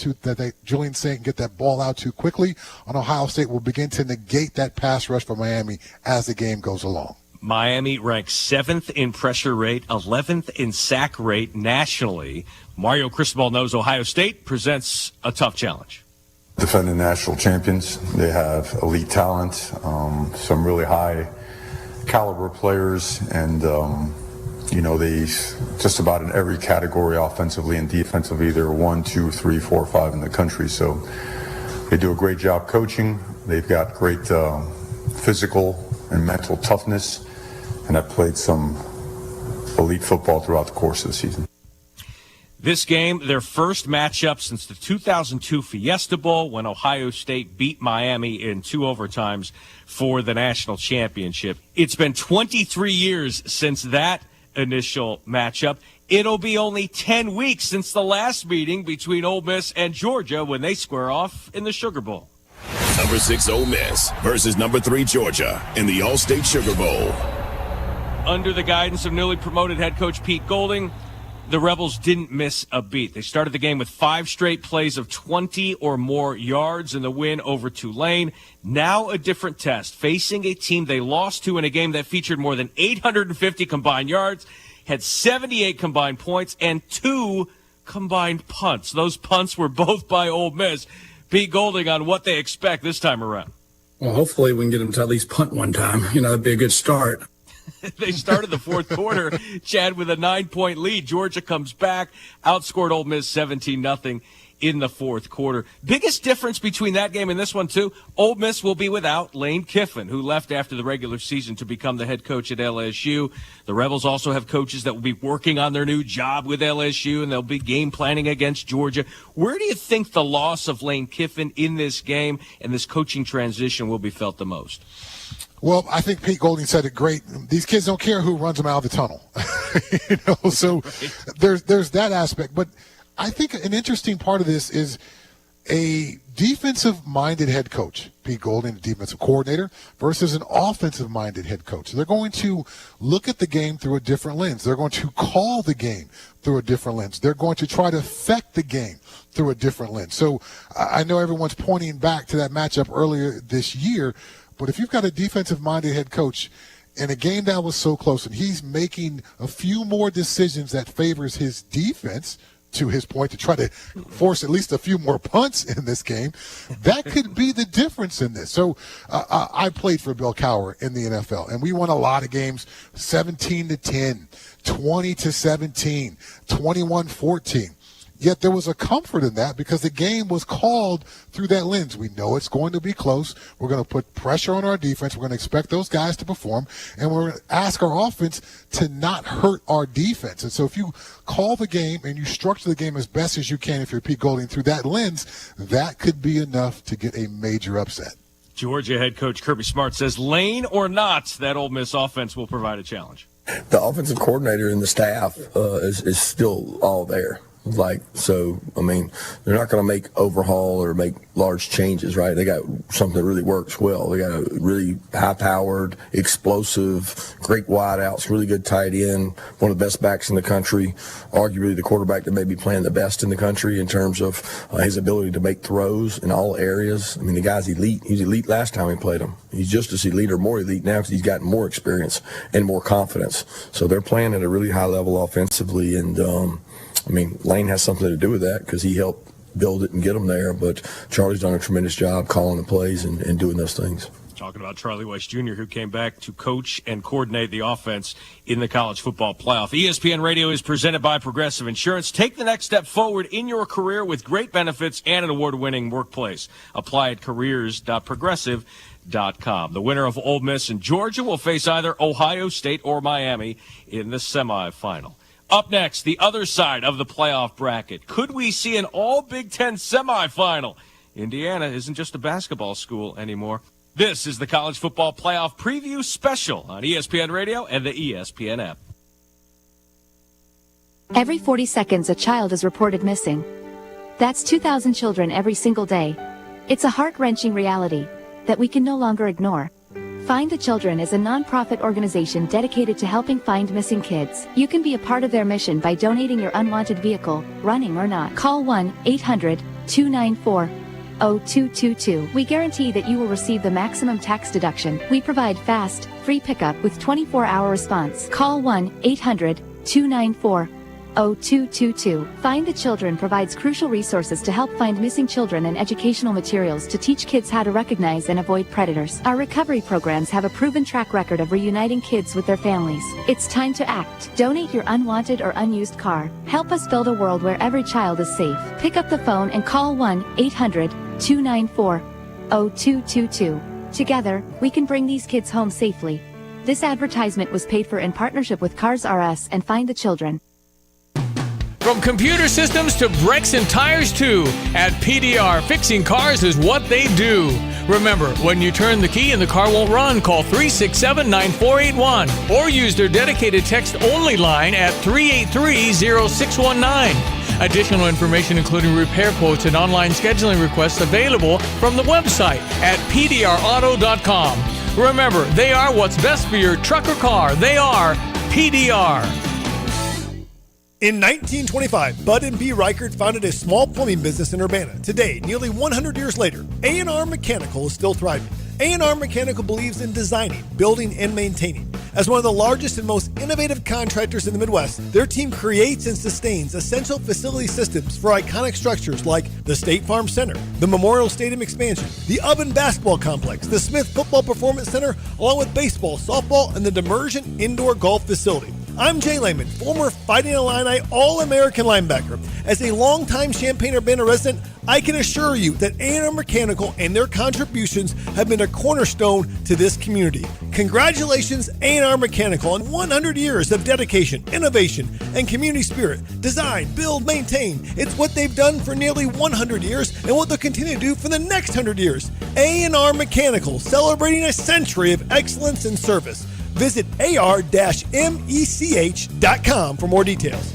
Julian Saint can get that ball out too quickly on Ohio State will begin to negate that pass rush for Miami as the game goes along. Miami ranks 7th in pressure rate, 11th in sack rate nationally. Mario Cristobal knows Ohio State presents a tough challenge. Defending national champions, they have elite talent, some really high caliber players, and they just about in every category, offensively and defensively, they're 1, 2, 3, 4, 5 in the country. So they do a great job coaching. They've got great physical and mental toughness, and I've played some elite football throughout the course of the season. This game, their first matchup since the 2002 Fiesta Bowl when Ohio State beat Miami in 2 overtimes for the national championship. It's been 23 years since that initial matchup. It'll be only 10 weeks since the last meeting between Ole Miss and Georgia when they square off in the Sugar Bowl. Number 6 Ole Miss versus number 3 Georgia in the All-State Sugar Bowl. Under the guidance of newly promoted head coach Pete Golding, the Rebels didn't miss a beat. They started the game with 5 straight plays of 20 or more yards in the win over Tulane. Now a different test, facing a team they lost to in a game that featured more than 850 combined yards, had 78 combined points, and 2 combined punts. Those punts were both by Ole Miss. Pete Golding on what they expect this time around. Well, hopefully we can get them to at least punt one time. That'd be a good start. They started the fourth quarter, Chad, with a 9-point lead. Georgia comes back, outscored Ole Miss 17-0 in the fourth quarter. Biggest difference between that game and this one, too, Ole Miss will be without Lane Kiffin, who left after the regular season to become the head coach at LSU. The Rebels also have coaches that will be working on their new job with LSU, and they'll be game planning against Georgia. Where do you think the loss of Lane Kiffin in this game and this coaching transition will be felt the most? Well, I think Pete Golding said it great. These kids don't care who runs them out of the tunnel. So there's that aspect. But I think an interesting part of this is a defensive-minded head coach, Pete Golding, the defensive coordinator, versus an offensive-minded head coach. They're going to look at the game through a different lens. They're going to call the game through a different lens. They're going to try to affect the game through a different lens. So I know everyone's pointing back to that matchup earlier this year, but if you've got a defensive-minded head coach in a game that was so close and he's making a few more decisions that favors his defense, to his point, to try to force at least a few more punts in this game, that could be the difference in this. So I played for Bill Cowher in the NFL, and we won a lot of games 17-10, 20-17, 21-14. Yet there was a comfort in that because the game was called through that lens. We know it's going to be close. We're going to put pressure on our defense. We're going to expect those guys to perform, and we're going to ask our offense to not hurt our defense. And so if you call the game and you structure the game as best as you can, if you're Pete Golding through that lens, that could be enough to get a major upset. Georgia head coach Kirby Smart says, Lane or not, that Ole Miss offense will provide a challenge. The offensive coordinator and the staff is still all there. So, I mean, they're not going to make overhaul or make large changes, right? They got something that really works well. They got a really high-powered, explosive, great wideouts, really good tight end, one of the best backs in the country, arguably the quarterback that may be playing the best in the country in terms of his ability to make throws in all areas. I mean, the guy's elite. He was elite last time we played him. He's just as elite or more elite now because he's gotten more experience and more confidence. So they're playing at a really high level offensively, and I mean, Lane has something to do with that because he helped build it and get them there. But Charlie's done a tremendous job calling the plays and doing those things. Talking about Charlie Weiss Jr., who came back to coach and coordinate the offense in the college football playoff. ESPN Radio is presented by Progressive Insurance. Take the next step forward in your career with great benefits and an award-winning workplace. Apply at careers.progressive.com. The winner of Ole Miss and Georgia will face either Ohio State or Miami in the semifinal. Up next, the other side of the playoff bracket. Could we see an all-Big Ten semifinal? Indiana isn't just a basketball school anymore. This is the College Football Playoff Preview Special on ESPN Radio and the ESPN app. Every 40 seconds, a child is reported missing. That's 2,000 children every single day. It's a heart-wrenching reality that we can no longer ignore. Find the Children is a non-profit organization dedicated to helping find missing kids. You can be a part of their mission by donating your unwanted vehicle, running or not. Call 1-800-294-0222. We guarantee that you will receive the maximum tax deduction. We provide fast, free pickup with 24-hour response. Call 1-800-294-0222. Find the Children provides crucial resources to help find missing children and educational materials to teach kids how to recognize and avoid predators. Our recovery programs have a proven track record of reuniting kids with their families. It's time to act. Donate your unwanted or unused car. Help us build a world where every child is safe. Pick up the phone and call 1-800-294-0222. Together, we can bring these kids home safely. This advertisement was paid for in partnership with Cars R Us and Find the Children. From computer systems to brakes and tires too, at PDR, fixing cars is what they do. Remember, when you turn the key and the car won't run, call 367-9481 or use their dedicated text-only line at 383-0619. Additional information including repair quotes and online scheduling requests available from the website at pdrauto.com. Remember, they are what's best for your truck or car. They are PDR. In 1925, Bud and B. Reichert founded a small plumbing business in Urbana. Today, nearly 100 years later, A&R Mechanical is still thriving. A&R Mechanical believes in designing, building, and maintaining. As one of the largest and most innovative contractors in the Midwest, their team creates and sustains essential facility systems for iconic structures like the State Farm Center, the Memorial Stadium expansion, the Oven Basketball Complex, the Smith Football Performance Center, along with baseball, softball, and the Demersion Indoor Golf Facility. I'm Jay Lehman, former Fighting Illini All-American linebacker. As a longtime Champaign-Urbana resident, I can assure you that A&R Mechanical and their contributions have been a cornerstone to this community. Congratulations, A&R Mechanical, on 100 years of dedication, innovation, and community spirit. Design, build, maintain. It's what they've done for nearly 100 years and what they'll continue to do for the next 100 years. A&R Mechanical, celebrating a century of excellence and service. Visit ar-mech.com for more details.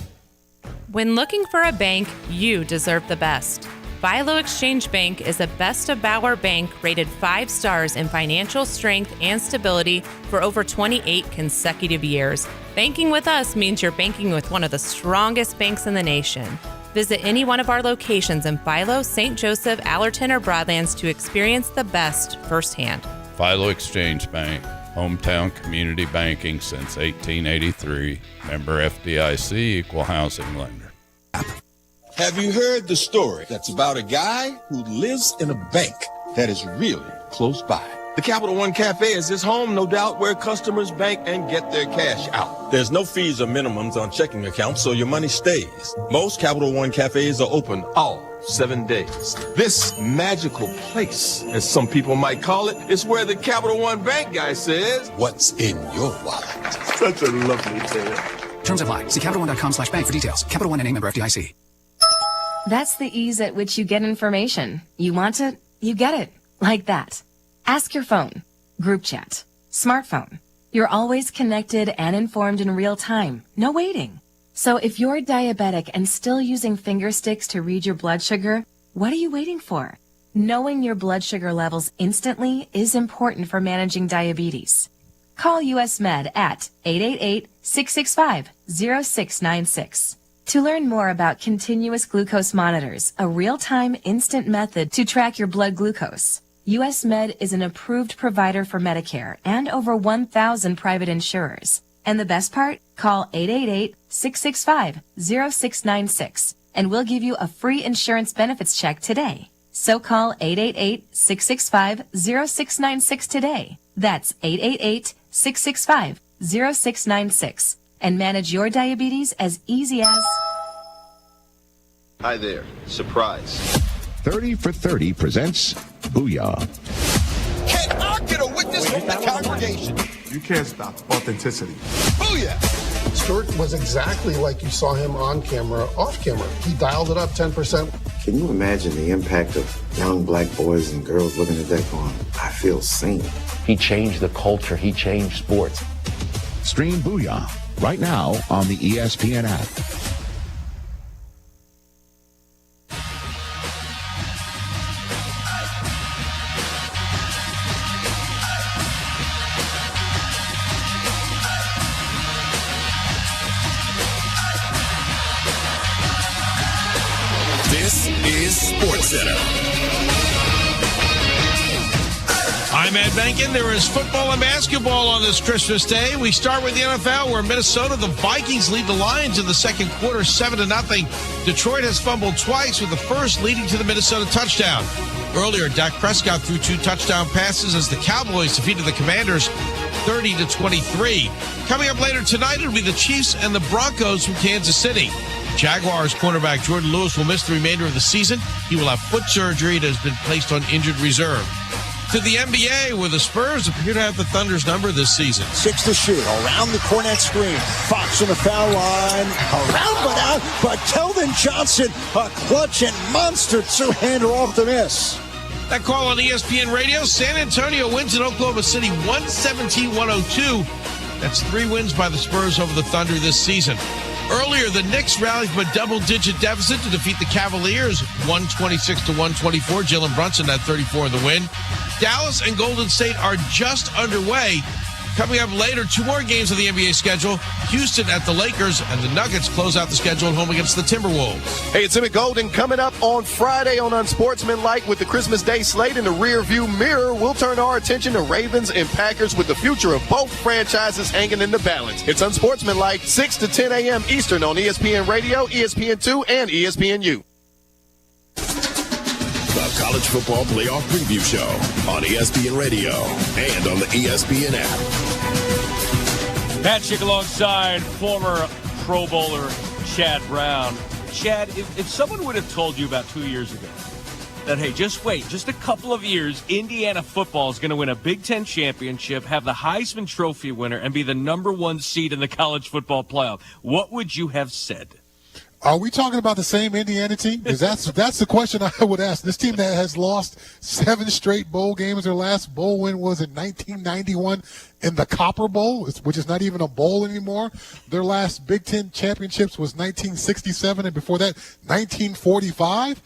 When looking for a bank, you deserve the best. Philo Exchange Bank is a best of Bauer bank rated 5 stars in financial strength and stability for over 28 consecutive years. Banking with us means you're banking with one of the strongest banks in the nation. Visit any one of our locations in Philo, St. Joseph, Allerton, or Broadlands to experience the best firsthand. Philo Exchange Bank, hometown community banking since 1883. Member FDIC, equal housing lender. Have you heard the story that's about a guy who lives in a bank that is really close by? The Capital One Cafe is his home, no doubt, where customers bank and get their cash out. There's no fees or minimums on checking accounts, so your money stays. Most Capital One Cafes are open all 7 days. This magical place, as some people might call it, is where the Capital One Bank guy says, "What's in your wallet?" Such a lovely tale. Terms apply. See CapitalOne.com/bank for details. Capital One and a member FDIC. That's the ease at which you get information. You want it, you get it. Like that. Ask your phone. Group chat. Smartphone. You're always connected and informed in real time. No waiting. So if you're diabetic and still using finger sticks to read your blood sugar, what are you waiting for? Knowing your blood sugar levels instantly is important for managing diabetes. Call US Med at 888-665-0696. To learn more about continuous glucose monitors, a real-time instant method to track your blood glucose, US Med is an approved provider for Medicare and over 1,000 private insurers. And the best part? Call 888-665-0696 and we'll give you a free insurance benefits check today. So call 888-665-0696 today. That's 888-665-0696 and manage your diabetes as easy as... Hi there. Surprise. 30 for 30 presents Booyah. Can I get a witness from the congregation? You can't stop authenticity. Booyah! Stuart was exactly like you saw him on camera, off camera. He dialed it up 10%. Can you imagine the impact of young black boys and girls looking at that going, I feel seen? He changed the culture. He changed sports. Stream Booyah right now on the ESPN app. This is SportsCenter. I'm Ed Benkin. There is football and basketball on this Christmas Day. We start with the NFL, where Minnesota, the Vikings lead the Lions in the second quarter, 7-0. Detroit has fumbled twice, with the first leading to the Minnesota touchdown. Earlier, Dak Prescott threw 2 touchdown passes as the Cowboys defeated the Commanders 30-23. Coming up later tonight, it'll be the Chiefs and the Broncos from Kansas City. Jaguars cornerback Jordan Lewis will miss the remainder of the season. He will have foot surgery and has been placed on injured reserve. To the NBA, where the Spurs appear to have the Thunder's number this season. 6 to shoot, around the Cornet screen. Fox on the foul line, around but out, but Keldon Johnson, a clutch and monster two-hander off the miss. That call on ESPN Radio, San Antonio wins in Oklahoma City 117-102. That's 3 wins by the Spurs over the Thunder this season. Earlier, the Knicks rallied from a double-digit deficit to defeat the Cavaliers 126-124. Jalen Brunson had 34 in the win. Dallas and Golden State are just underway. Coming up later, 2 more games of the NBA schedule. Houston at the Lakers, and the Nuggets close out the schedule at home against the Timberwolves. Hey, it's Emmett Golden coming up on Friday on Unsportsmanlike with the Christmas Day slate in the rearview mirror. We'll turn our attention to Ravens and Packers with the future of both franchises hanging in the balance. It's Unsportsmanlike, 6 to 10 a.m. Eastern on ESPN Radio, ESPN2, and ESPNU. The College Football Playoff Preview Show on ESPN Radio and on the ESPN app. Patrick alongside former Pro Bowler Chad Brown. Chad, if someone would have told you about 2 years ago that, hey, just wait, just a couple of years, Indiana football is going to win a Big Ten championship, have the Heisman Trophy winner, and be the #1 seed in the college football playoff, what would you have said? Are we talking about the same Indiana team? Because that's the question I would ask. This team that has lost 7 straight bowl games, their last bowl win was in 1991 in the Copper Bowl, which is not even a bowl anymore. Their last Big Ten championships was 1967, and before that, 1945.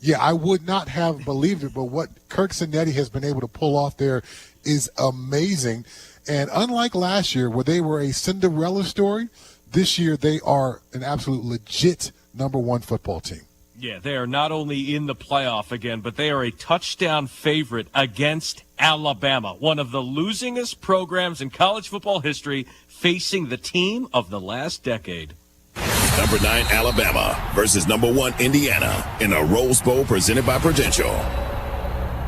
Yeah, I would not have believed it, but what Kirk Cinetti has been able to pull off there is amazing. And unlike last year, where they were a Cinderella story, this year they are an absolute legit #1 football team. Yeah, they are not only in the playoff again, but they are a touchdown favorite against Alabama, one of the losingest programs in college football history, facing the team of the last decade. Number 9 Alabama versus #1 Indiana in a Rose Bowl presented by Prudential.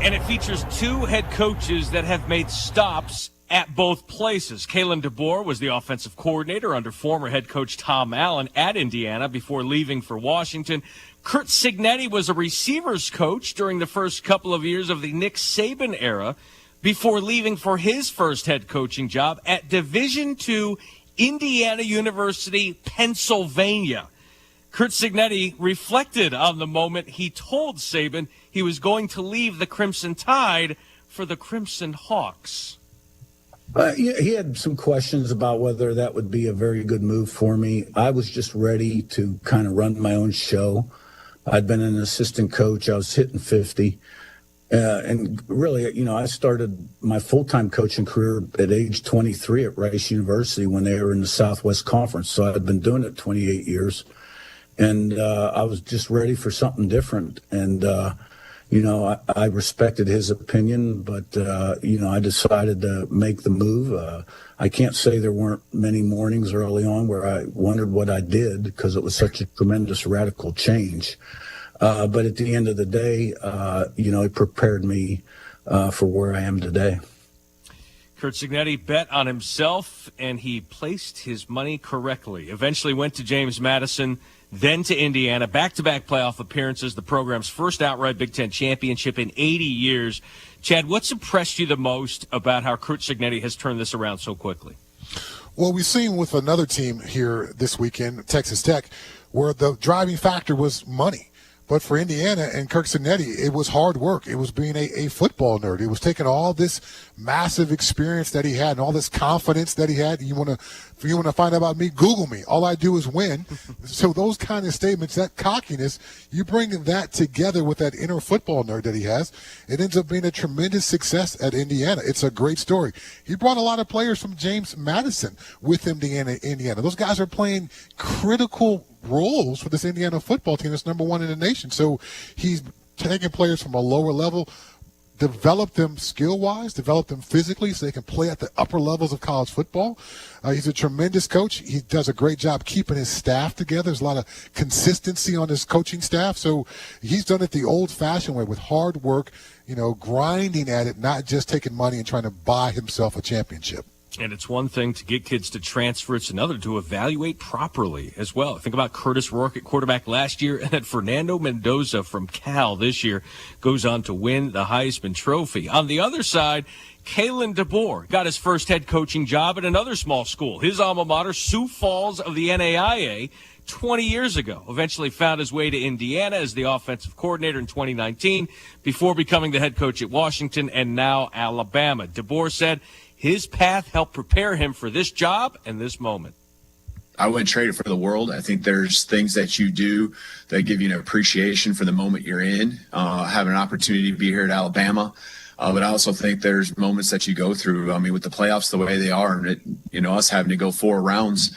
And it features 2 head coaches that have made stops at both places. Kalen DeBoer was the offensive coordinator under former head coach Tom Allen at Indiana before leaving for Washington. Curt Cignetti was a receivers coach during the first couple of years of the Nick Saban era before leaving for his first head coaching job at Division II Indiana University, Pennsylvania. Curt Cignetti reflected on the moment he told Saban he was going to leave the Crimson Tide for the Crimson Hawks. He had some questions about whether that would be a very good move for me. I was just ready to kind of run my own show. I'd been an assistant coach. I was hitting 50. And really, I started my full-time coaching career at age 23 at Rice University when they were in the Southwest Conference. So I'd been doing it 28 years. And I was just ready for something different. And, I respected his opinion, but, I decided to make the move. I can't say there weren't many mornings early on where I wondered what I did because it was such a tremendous radical change. But at the end of the day, it prepared me for where I am today. Curt Cignetti bet on himself, and he placed his money correctly. Eventually went to James Madison, then to Indiana, back-to-back playoff appearances, the program's first outright Big Ten championship in 80 years. Chad, what's impressed you the most about how Curt Cignetti has turned this around so quickly? Well, we've seen with another team here this weekend, Texas Tech, where the driving factor was money. But for Indiana and Curt Cignetti, it was hard work. It was being a football nerd. It was taking all this massive experience that he had and all this confidence that he had. You want to find out about me? Google me. All I do is win. So those kind of statements, that cockiness, you bring that together with that inner football nerd that he has, it ends up being a tremendous success at Indiana. It's a great story. He brought a lot of players from James Madison with him to Indiana. Those guys are playing critical roles for this Indiana football team that's #1 in the nation. So he's taking players from a lower level, develop them skill-wise, develop them physically so they can play at the upper levels of college football. He's a tremendous coach. He does a great job keeping his staff together. There's a lot of consistency on his coaching staff. So he's done it the old-fashioned way with hard work, grinding at it, not just taking money and trying to buy himself a championship. And it's one thing to get kids to transfer. It's another to evaluate properly as well. Think about Curtis Rourke at quarterback last year, and then Fernando Mendoza from Cal this year goes on to win the Heisman Trophy. On the other side, Kalen DeBoer got his first head coaching job at another small school, his alma mater, Sioux Falls of the NAIA, 20 years ago. Eventually found his way to Indiana as the offensive coordinator in 2019 before becoming the head coach at Washington and now Alabama. DeBoer said his path helped prepare him for this job and this moment. I wouldn't trade it for the world. I think there's things that you do that give you an appreciation for the moment you're in. Have an opportunity to be here at Alabama. But I also think there's moments that you go through. I mean, with the playoffs the way they are, and us having to go 4 rounds,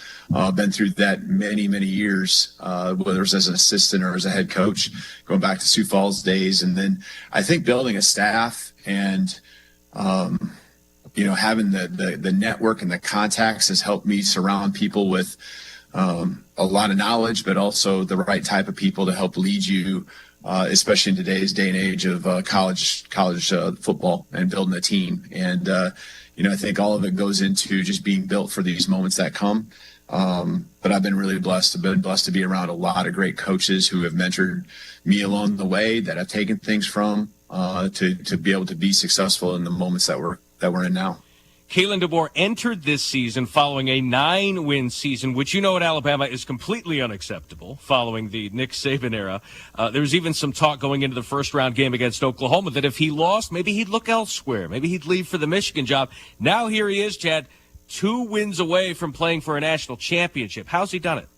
been through that many years, whether it was as an assistant or as a head coach, going back to Sioux Falls days, and then I think building a staff and having the network and the contacts has helped me surround people with a lot of knowledge, but also the right type of people to help lead you. Especially in today's day and age of college football and building a team. And, I think all of it goes into just being built for these moments that come. But I've been really blessed. I've been blessed to be around a lot of great coaches who have mentored me along the way, that I've taken things from to be able to be successful in the moments that we're in now. Kalen DeBoer entered this season following a 9-win season, which at Alabama is completely unacceptable following the Nick Saban era. There was even some talk going into the first-round game against Oklahoma that if he lost, maybe he'd look elsewhere. Maybe he'd leave for the Michigan job. Now here he is, Chad, 2 wins away from playing for a national championship. How's he done it?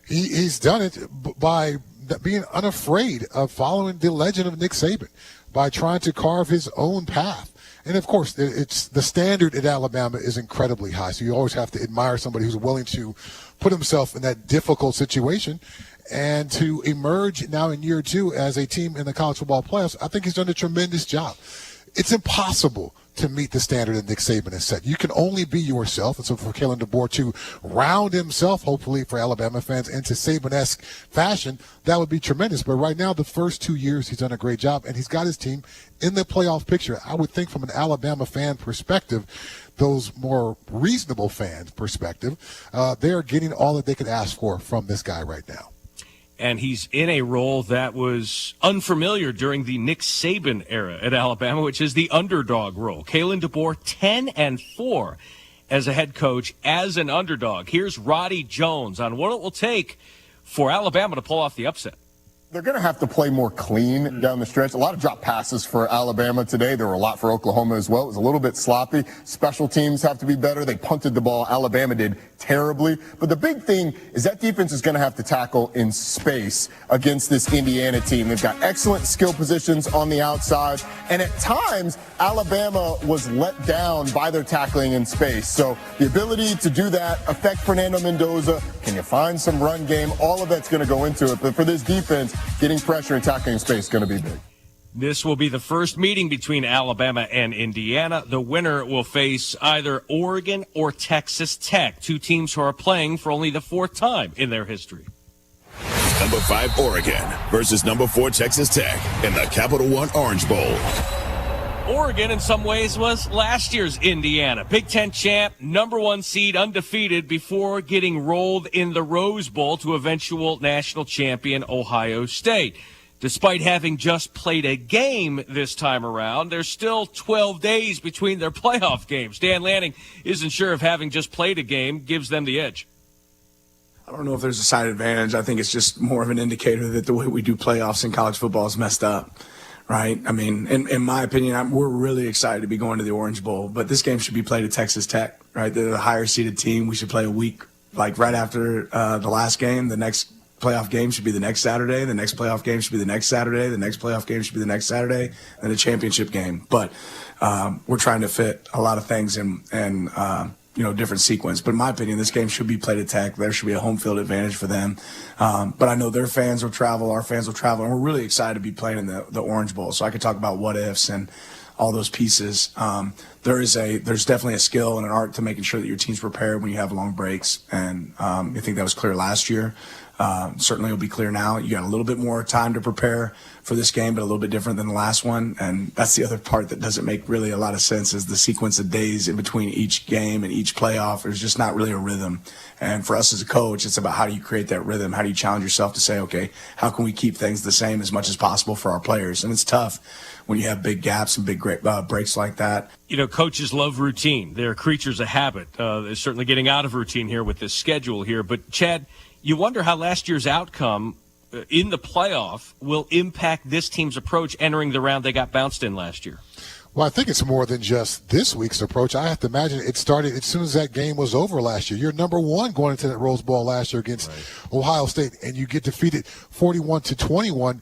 He's done it by being unafraid of following the legend of Nick Saban, by trying to carve his own path. And, of course, it's the standard at Alabama is incredibly high, so you always have to admire somebody who's willing to put himself in that difficult situation. And to emerge now in year 2 as a team in the college football playoffs, I think he's done a tremendous job. It's impossible to meet the standard that Nick Saban has set. You can only be yourself. And so for Kalen DeBoer to round himself, hopefully for Alabama fans, into Saban-esque fashion, that would be tremendous. But right now, the first 2 years, he's done a great job, and he's got his team in the playoff picture. I would think from an Alabama fan perspective, those more reasonable fans' perspective, they are getting all that they could ask for from this guy right now. And he's in a role that was unfamiliar during the Nick Saban era at Alabama, which is the underdog role. Kalen DeBoer, 10-4 as a head coach, as an underdog. Here's Roddy Jones on what it will take for Alabama to pull off the upset. They're going to have to play more clean down the stretch. A lot of drop passes for Alabama today. There were a lot for Oklahoma as well. It was a little bit sloppy. Special teams have to be better. They punted the ball. Alabama did terribly. But the big thing is that defense is going to have to tackle in space against this Indiana team. They've got excellent skill positions on the outside. And at times, Alabama was let down by their tackling in space. So the ability to do that, affect Fernando Mendoza, can you find some run game? All of that's going to go into it. But for this defense, getting pressure and tackling in space is going to be big. This will be the first meeting between Alabama and Indiana. The winner will face either Oregon or Texas Tech, 2 teams who are playing for only the 4th time in their history. Number 5 Oregon versus number 4 Texas Tech in the Capital One Orange Bowl. Oregon, in some ways, was last year's Indiana. Big Ten champ, number 1 seed, undefeated before getting rolled in the Rose Bowl to eventual national champion Ohio State. Despite having just played a game this time around, there's still 12 days between their playoff games. Dan Lanning isn't sure if having just played a game gives them the edge. I don't know if there's a side advantage. I think it's just more of an indicator that the way we do playoffs in college football is messed up. Right. I mean, in my opinion, we're really excited to be going to the Orange Bowl, but this game should be played at Texas Tech, right? They're the higher seeded team. We should play a week, like right after the last game. The next playoff game should be the next Saturday. The next playoff game should be the next Saturday. The next playoff game should be the next Saturday, and the championship game. But we're trying to fit a lot of things in different sequence. But in my opinion, this game should be played at Tech. There should be a home field advantage for them. But I know their fans will travel, our fans will travel, and we're really excited to be playing in the Orange Bowl. So I could talk about what ifs and all those pieces. There's definitely a skill and an art to making sure that your team's prepared when you have long breaks. And I think that was clear last year. Certainly it'll be clear now. You got a little bit more time to prepare for this game, but a little bit different than the last one. And that's the other part that doesn't make really a lot of sense, is the sequence of days in between each game and each playoff. There's just not really a rhythm. And for us as a coach, it's about how do you create that rhythm? How do you challenge yourself to say, okay, how can we keep things the same as much as possible for our players? And it's tough when you have big gaps and big breaks like that. Coaches love routine. They're creatures of habit. They're certainly getting out of routine here with this schedule here. But, Chad, you wonder how last year's outcome in the playoff will impact this team's approach entering the round they got bounced in last year. Well, I think it's more than just this week's approach. I have to imagine it started as soon as that game was over last year. You're number 1 going into that Rose Bowl last year against Ohio State, and you get defeated 41-21.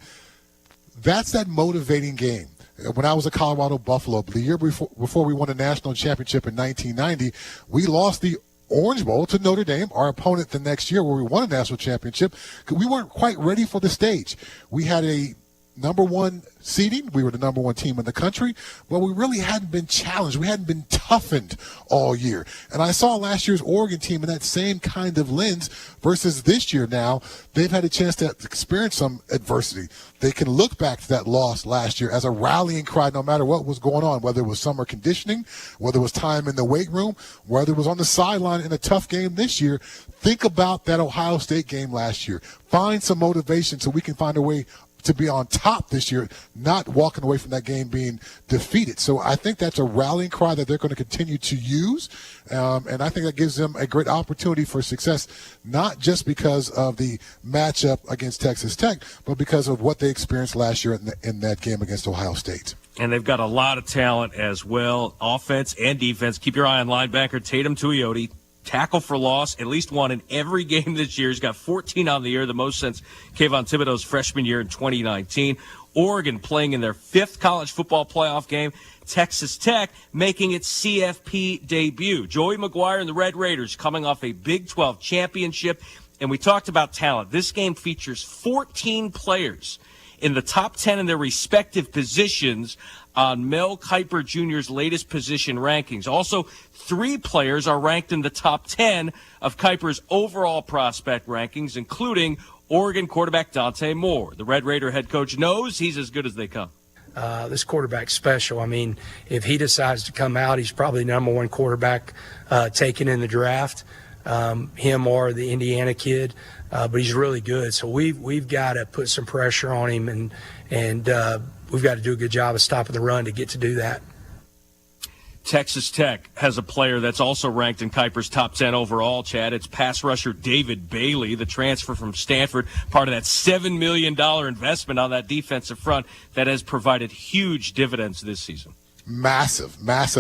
That's that motivating game. when I was at Colorado Buffalo, the year before we won a national championship in 1990, we lost the Orange Bowl to Notre Dame, our opponent the next year where we won a national championship. We weren't quite ready for the stage. We had a number one seeding. We were the number one team in the country, but we really hadn't been challenged. We hadn't been toughened all year. And I saw last year's Oregon team in that same kind of lens versus this year now. They've had a chance to experience some adversity. They can look back to that loss last year as a rallying cry no matter what was going on, whether it was summer conditioning, whether it was time in the weight room, whether it was on the sideline in a tough game this year. Think about that Ohio State game last year. Find some motivation so we can find a way to be on top this year, not walking away from that game being defeated. So I think that's a rallying cry that they're going to continue to use, and I think that gives them a great opportunity for success, not just because of the matchup against Texas Tech, but because of what they experienced last year in that game against Ohio State. And they've got a lot of talent as well, offense and defense. Keep your eye on linebacker Tatum Tuioti. Tackle for loss, at least one in every game this year. He's got 14 on the year, the most since Kayvon Thibodeau's freshman year in 2019. Oregon playing in their 5th college football playoff game. Texas Tech making its CFP debut. Joey McGuire and the Red Raiders coming off a Big 12 championship. And we talked about talent. This game features 14 players in the top 10 in their respective positions on Mel Kiper Jr.'s latest position rankings. Also, 3 players are ranked in the top 10 of Kiper's overall prospect rankings, including Oregon quarterback Dante Moore. The Red Raider head coach knows he's as good as they come. This quarterback's special. I mean, if he decides to come out, he's probably the number one quarterback taken in the draft, him or the Indiana kid. But he's really good. So we've got to put some pressure on him, and we've got to do a good job of stopping the run to get to do that. Texas Tech has a player that's also ranked in Kiper's top 10 overall, Chad. It's pass rusher David Bailey, the transfer from Stanford, part of that $7 million investment on that defensive front that has provided huge dividends this season. Massive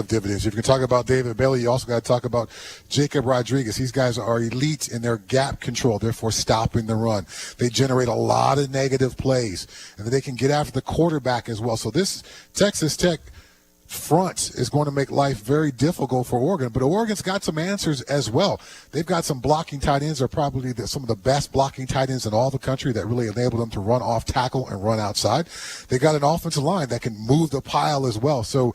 dividends. If you can talk about David Bailey, you also got to talk about Jacob Rodriguez. These guys are elite in their gap control, therefore stopping the run. They generate a lot of negative plays, and they can get after the quarterback as well. So this Texas Tech front is going to make life very difficult for Oregon, but Oregon's got some answers as well. They've got some blocking tight ends. They're probably some of the best blocking tight ends in all the country that really enable them to run off tackle and run outside. They got an offensive line that can move the pile as well. So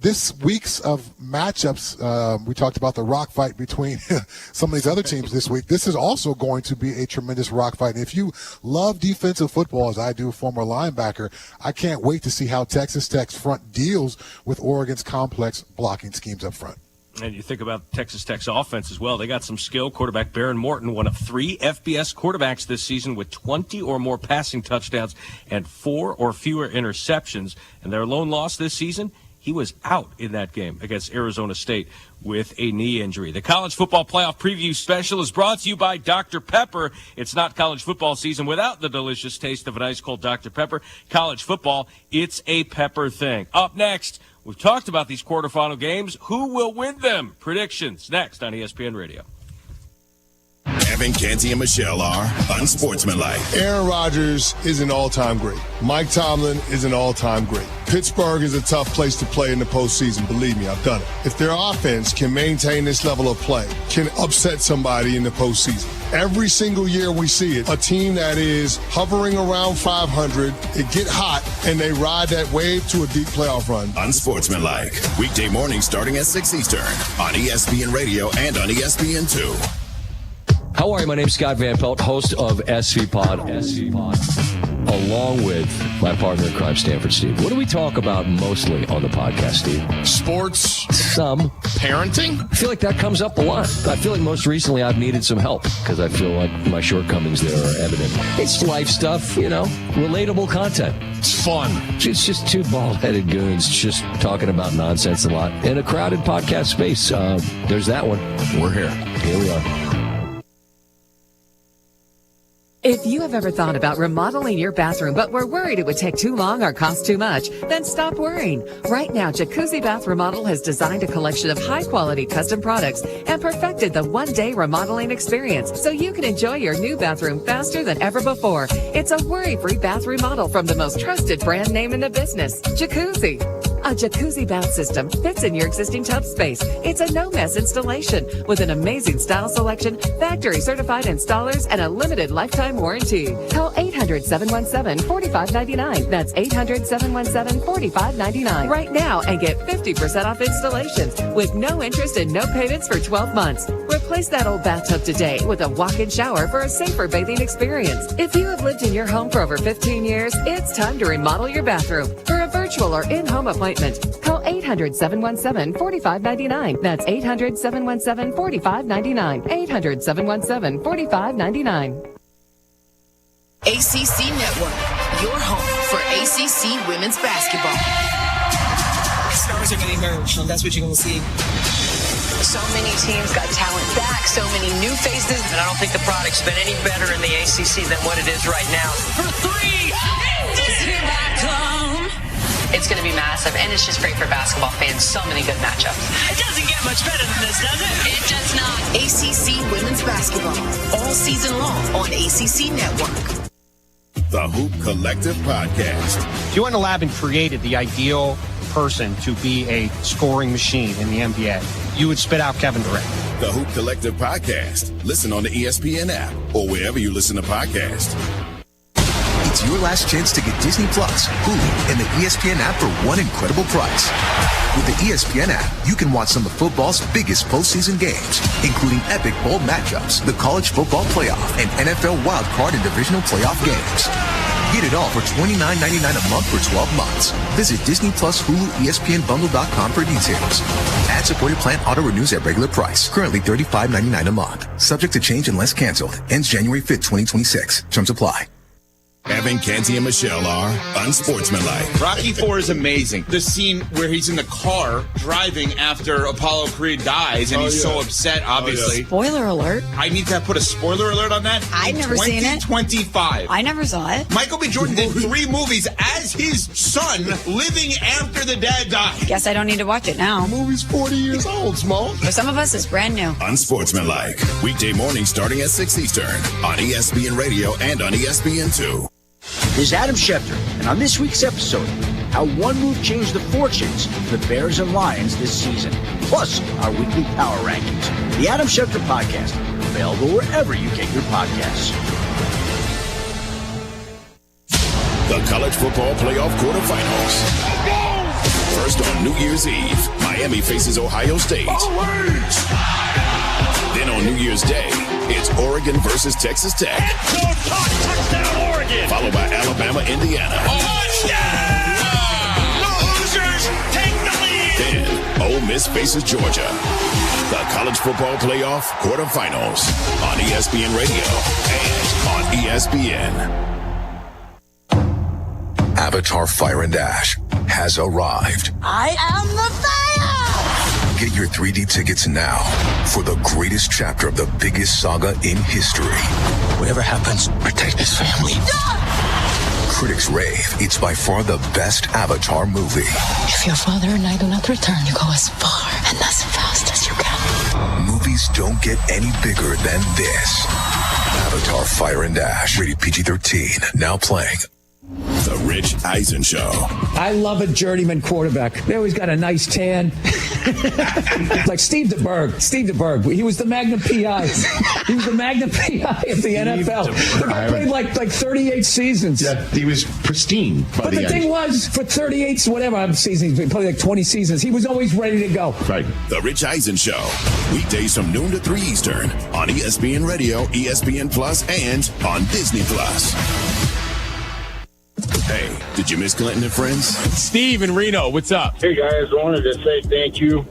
this week's of matchups, we talked about the rock fight between some of these other teams this week. This is also going to be a tremendous rock fight. And if you love defensive football, as I do, former linebacker, I can't wait to see how Texas Tech's front deals with Oregon's complex blocking schemes up front. And you think about Texas Tech's offense as well. They got some skill. Quarterback Baron Morton, one of 3 FBS quarterbacks this season with 20 or more passing touchdowns and 4 or fewer interceptions. And their lone loss this season, he was out in that game against Arizona State with a knee injury. The College Football Playoff Preview Special is brought to you by Dr. Pepper. It's not college football season without the delicious taste of an ice-cold Dr. Pepper. College football, it's a pepper thing. Up next, we've talked about these quarterfinal games. Who will win them? Predictions next on ESPN Radio. Evan Canty and Michelle are unsportsmanlike. Aaron Rodgers is an all-time great. Mike Tomlin is an all-time great. Pittsburgh is a tough place to play in the postseason. Believe me, I've done it. If their offense can maintain this level of play, can upset somebody in the postseason. Every single year we see it. A team that is hovering around 500, it get hot, and they ride that wave to a deep playoff run. Unsportsmanlike. Weekday mornings starting at 6 Eastern on ESPN Radio and on ESPN2. How are you? My name's Scott Van Pelt, host of SV Pod, along with my partner in crime, Stanford Steve. What do we talk about mostly on the podcast, Steve? Sports. Some. Parenting. I feel like that comes up a lot. I feel like most recently I've needed some help because I feel like my shortcomings there are evident. It's life stuff, relatable content. It's fun. It's just 2 bald-headed goons just talking about nonsense a lot in a crowded podcast space. There's that one. We're here. Here we are. If you have ever thought about remodeling your bathroom but were worried it would take too long or cost too much, then stop worrying. Right now, Jacuzzi Bath Remodel has designed a collection of high-quality custom products and perfected the one-day remodeling experience so you can enjoy your new bathroom faster than ever before. It's a worry-free bath remodel from the most trusted brand name in the business, Jacuzzi. A jacuzzi bath system fits in your existing tub space. It's a no-mess installation with an amazing style selection, factory-certified installers, and a limited lifetime warranty. Call 800-717-4599. That's 800-717-4599 right now and get 50% off installations with no interest and no payments for 12 months. Replace that old bathtub today with a walk-in shower for a safer bathing experience. If you have lived in your home for over 15 years, it's time to remodel your bathroom. For a virtual or in-home appointment, call 800-717-4599. That's 800-717-4599. 800-717-4599. ACC Network, your home for ACC women's basketball. Stars are getting merged, and that's what you're going to see. So many teams got talent back, so many new faces. And I don't think the product's been any better in the ACC than what it is right now. For three, here I come. It's going to be massive, and it's just great for basketball fans. So many good matchups. It doesn't get much better than this, does it? It does not. ACC women's basketball, all season long on ACC Network. The Hoop Collective Podcast. If you went in a lab and created the ideal person to be a scoring machine in the NBA, you would spit out Kevin Durant. The Hoop Collective Podcast. Listen on the ESPN app or wherever you listen to podcasts. It's your last chance to get Disney Plus, Hulu, and the ESPN app for one incredible price. With the ESPN app, you can watch some of football's biggest postseason games, including epic bowl matchups, the college football playoff, and NFL wild card and divisional playoff games. Get it all for $29.99 a month for 12 months. Visit Disney Plus, Hulu, ESPNBundle.com for details. Ad-supported plan auto-renews at regular price. Currently $35.99 a month. Subject to change unless canceled. Ends January 5th, 2026. Terms apply. Evan, Canty, and Michelle are unsportsmanlike. Rocky IV is amazing. The scene where he's in the car driving after Apollo Creed dies, and he's so upset, obviously. Spoiler alert. I need to put a spoiler alert on that. I've never seen it. 2025. I never saw it. Michael B. Jordan did 3 movies as his son living after the dad died. Guess I don't need to watch it now. The movie's 40 years old, Small. For some of us, it's brand new. Unsportsmanlike. Weekday morning starting at 6 Eastern on ESPN Radio and on ESPN2. This is Adam Schefter, and on this week's episode, how one move changed the fortunes of the Bears and Lions this season, plus our weekly power rankings. The Adam Schefter Podcast, available wherever you get your podcasts. The College Football Playoff Quarterfinals. First on New Year's Eve, Miami faces Ohio State. Then on New Year's Day, it's Oregon versus Texas Tech. Touchdown, Oregon! Followed by Alabama, Indiana. Touchdown! The Hoosiers take the lead! Then Ole Miss faces Georgia. The College Football Playoff Quarterfinals on ESPN Radio and on ESPN. Avatar Fire and Ash has arrived. I am the fire! Get your 3D tickets now for the greatest chapter of the biggest saga in history. Whatever happens, protect his family. Critics rave it's by far the best Avatar movie. If your father and I do not return, you go as far and as fast as you can. Movies don't get any bigger than this. Avatar Fire and Ash, rated PG-13, now playing. The Rich Eisen Show. I love a journeyman quarterback. They always got a nice tan. Like Steve DeBerg. Steve DeBerg. He was the Magnum PI. He was the Magnum PI of the NFL. The guy played like 38 seasons. Yeah, he was pristine. But the thing was, for 38 whatever seasons, he played like 20 seasons. He was always ready to go. Right. The Rich Eisen Show. Weekdays from noon to 3 Eastern on ESPN Radio, ESPN Plus, and on Disney Plus. Hey, did you miss Clinton and Friends? Steve in Reno, what's up? Hey guys, I wanted to say thank you.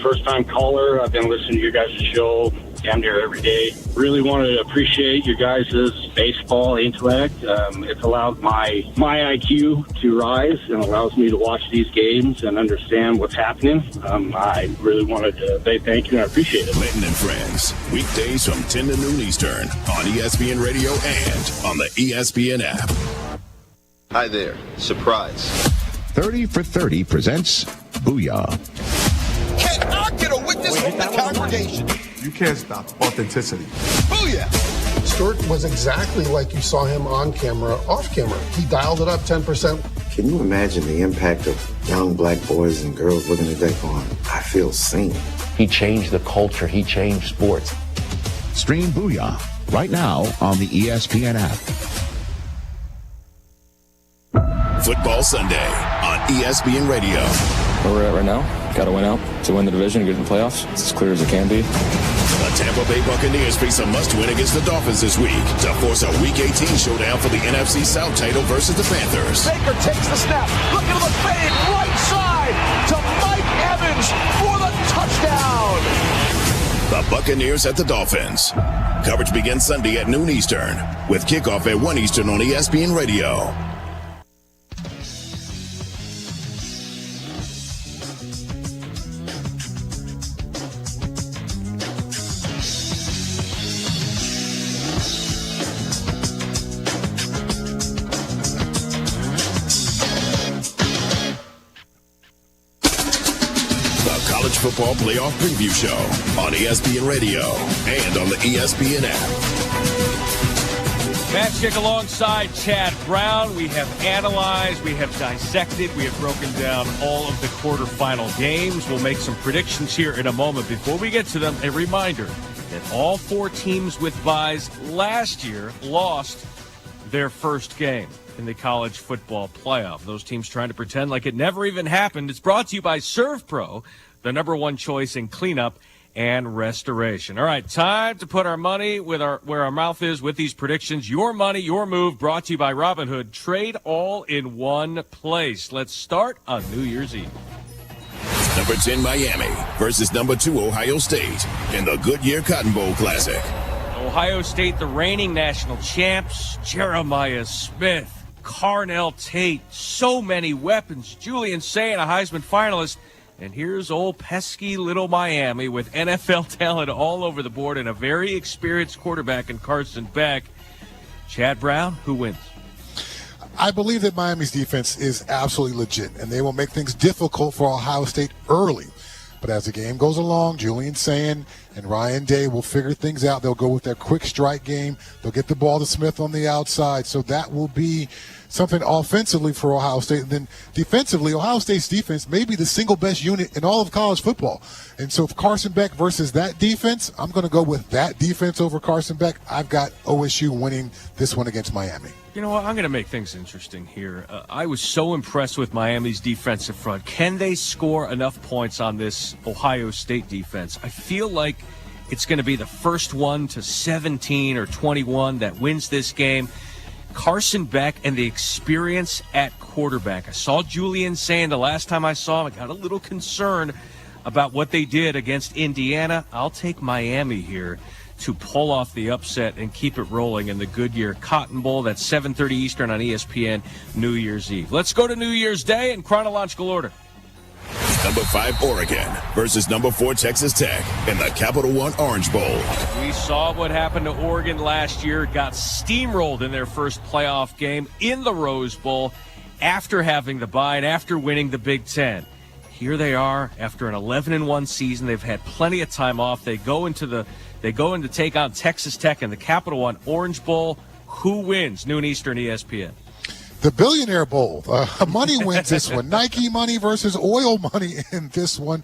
First time caller. I've been listening to you guys' show damn near every day. Really want to appreciate your guys' baseball intellect. It's allowed my IQ to rise and allows me to watch these games and understand what's happening. I really wanted to say thank you and I appreciate it. Clinton and Friends, weekdays from 10 to noon Eastern on ESPN Radio and on the ESPN app. Hi there. Surprise. 30 for 30 presents Booyah. Cannot get a witness from the congregation. You can't stop authenticity. Booyah! Stewart was exactly like you saw him on camera, off camera. He dialed it up 10%. Can you imagine the impact of young black boys and girls looking at that going, I feel seen? He changed the culture. He changed sports. Stream Booyah right now on the ESPN app. Football Sunday on ESPN Radio. Where we're at right now, got to win out to win the division and get in the playoffs. It's as clear as it can be. The Tampa Bay Buccaneers face a must-win against the Dolphins this week to force a Week 18 showdown for the NFC South title versus the Panthers. Baker takes the snap, looking to the fade, right side to Mike Evans for the touchdown. The Buccaneers at the Dolphins. Coverage begins Sunday at noon Eastern with kickoff at 1 Eastern on ESPN Radio. Football Playoff Preview Show on ESPN Radio and on the ESPN app. Matt Schick alongside Chad Brown. We have analyzed, we have dissected, we have broken down all of the quarterfinal games. We'll make some predictions here in a moment. Before we get to them, a reminder that all four teams with byes last year lost their first game in the college football playoff. Those teams trying to pretend like it never even happened. It's brought to you by ServPro, the number one choice in cleanup and restoration. All right, time to put our money where our mouth is with these predictions. Your money, your move, brought to you by Robinhood. Trade all in one place. Let's start on New Year's Eve. Number 10 Miami versus number 2 Ohio State in the Goodyear Cotton Bowl Classic. Ohio State, the reigning national champs. Jeremiah Smith, Carnell Tate, so many weapons. Julian Sayin, a Heisman finalist. And here's old pesky little Miami with NFL talent all over the board and a very experienced quarterback in Carson Beck. Chad Brown, who wins? I believe that Miami's defense is absolutely legit, and they will make things difficult for Ohio State early. But as the game goes along, Julian Sayin and Ryan Day will figure things out. They'll go with their quick strike game. They'll get the ball to Smith on the outside. So that will be something offensively for Ohio State. And then defensively, Ohio State's defense may be the single best unit in all of college football. And so if Carson Beck versus that defense, I'm going to go with that defense over Carson Beck. I've got OSU winning this one against Miami. You know what? I'm going to make things interesting here. I was so impressed with Miami's defensive front. Can they score enough points on this Ohio State defense? I feel like it's going to be the first one to 17 or 21 that wins this game. Carson Beck and the experience at quarterback. I saw Julian Sayin the last time I saw him. I got a little concerned about what they did against Indiana. I'll take Miami here to pull off the upset and keep it rolling in the Goodyear Cotton Bowl. That's 7:30 Eastern on ESPN New Year's Eve. Let's go to New Year's Day in chronological order. Number 5 Oregon versus number 4 Texas Tech in the Capital One Orange Bowl. We saw what happened to Oregon last year. Got steamrolled in their first playoff game in the Rose Bowl after having the bye and after winning the Big Ten. Here they are after an 11-1 season. They've had plenty of time off. They go in to take on Texas Tech in the Capital One Orange Bowl. Who wins? Noon Eastern, ESPN. The Billionaire Bowl. Money wins this one. Nike money versus oil money in this one.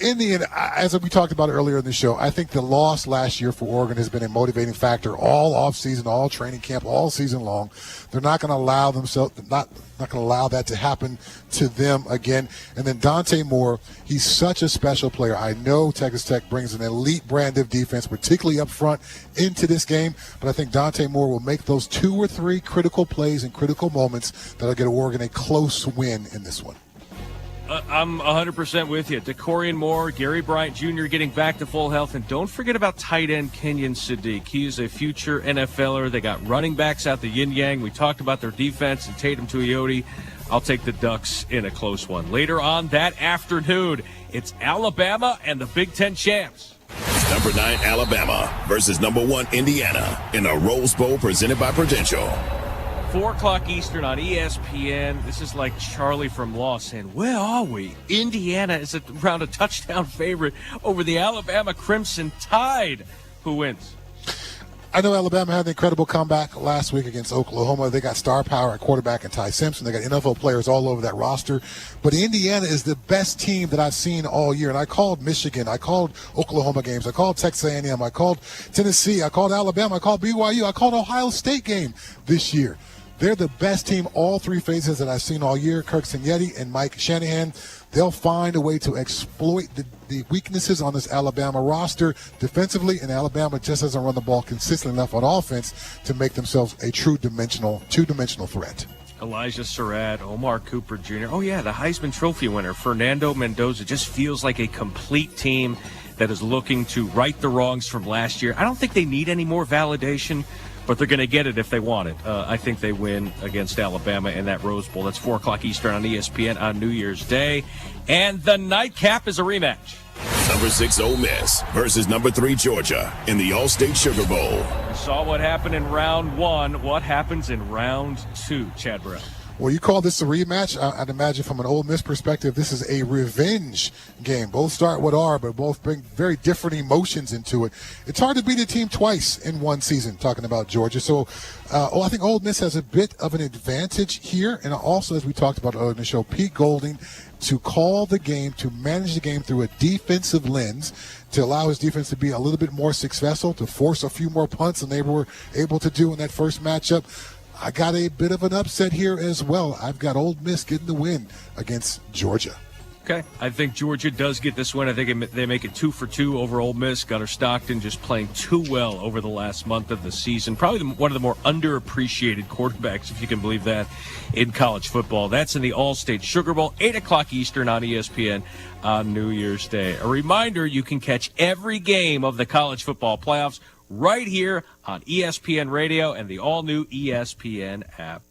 In the end, as we talked about earlier in the show, I think the loss last year for Oregon has been a motivating factor all offseason, all training camp, all season long. They're not going to allow not going to allow that to happen to them again. And then Dante Moore, he's such a special player. I know Texas Tech brings an elite brand of defense, particularly up front, into this game. But I think Dante Moore will make those 2 or 3 critical plays and critical moments that'll get Oregon a close win in this one. I'm 100% with you. DeCorian Moore, Gary Bryant Jr. getting back to full health. And don't forget about tight end Kenyon Sadiq. He is a future NFLer. They got running backs out the yin-yang. We talked about their defense and Tatum Tuioti. I'll take the Ducks in a close one. Later on that afternoon, it's Alabama and the Big Ten champs. Number 9 Alabama versus number 1 Indiana in a Rose Bowl presented by Prudential. 4 o'clock Eastern on ESPN. This is like Charlie from Lost saying, where are we? Indiana is around a touchdown favorite over the Alabama Crimson Tide. Who wins? I know Alabama had an incredible comeback last week against Oklahoma. They got star power at quarterback and Ty Simpson. They got NFL players all over that roster. But Indiana is the best team that I've seen all year. And I called Michigan. I called Oklahoma games. I called Texas A&M. I called Tennessee. I called Alabama. I called BYU. I called Ohio State game this year. They're the best team all 3 phases that I've seen all year. Kirk Cignetti and Mike Shanahan, they'll find a way to exploit the weaknesses on this Alabama roster defensively, and Alabama just doesn't run the ball consistently enough on offense to make themselves a true two-dimensional threat. Elijah Surratt, Omar Cooper Jr. Oh, yeah, the Heisman Trophy winner, Fernando Mendoza, just feels like a complete team that is looking to right the wrongs from last year. I don't think they need any more validation, but they're going to get it if they want it. I think they win against Alabama in that Rose Bowl. That's 4 o'clock Eastern on ESPN on New Year's Day. And the nightcap is a rematch. Number 6 Ole Miss versus number 3 Georgia in the All-State Sugar Bowl. We saw what happened in round 1. What happens in round 2, Chad Burrell? Well, you call this a rematch. I'd imagine from an Ole Miss perspective, this is a revenge game. Both start what are, but both bring very different emotions into it. It's hard to beat a team twice in one season, talking about Georgia. So I think Ole Miss has a bit of an advantage here. And also, as we talked about earlier in the show, Pete Golding to call the game, to manage the game through a defensive lens, to allow his defense to be a little bit more successful, to force a few more punts than they were able to do in that first matchup. I got a bit of an upset here as well. I've got Ole Miss getting the win against Georgia. Okay. I think Georgia does get this win. I think they make it 2 for 2 over Ole Miss. Gunnar Stockton just playing too well over the last month of the season. Probably one of the more underappreciated quarterbacks, if you can believe that, in college football. That's in the All-State Sugar Bowl, 8 o'clock Eastern on ESPN on New Year's Day. A reminder, you can catch every game of the college football playoffs right here on ESPN Radio and the all-new ESPN app.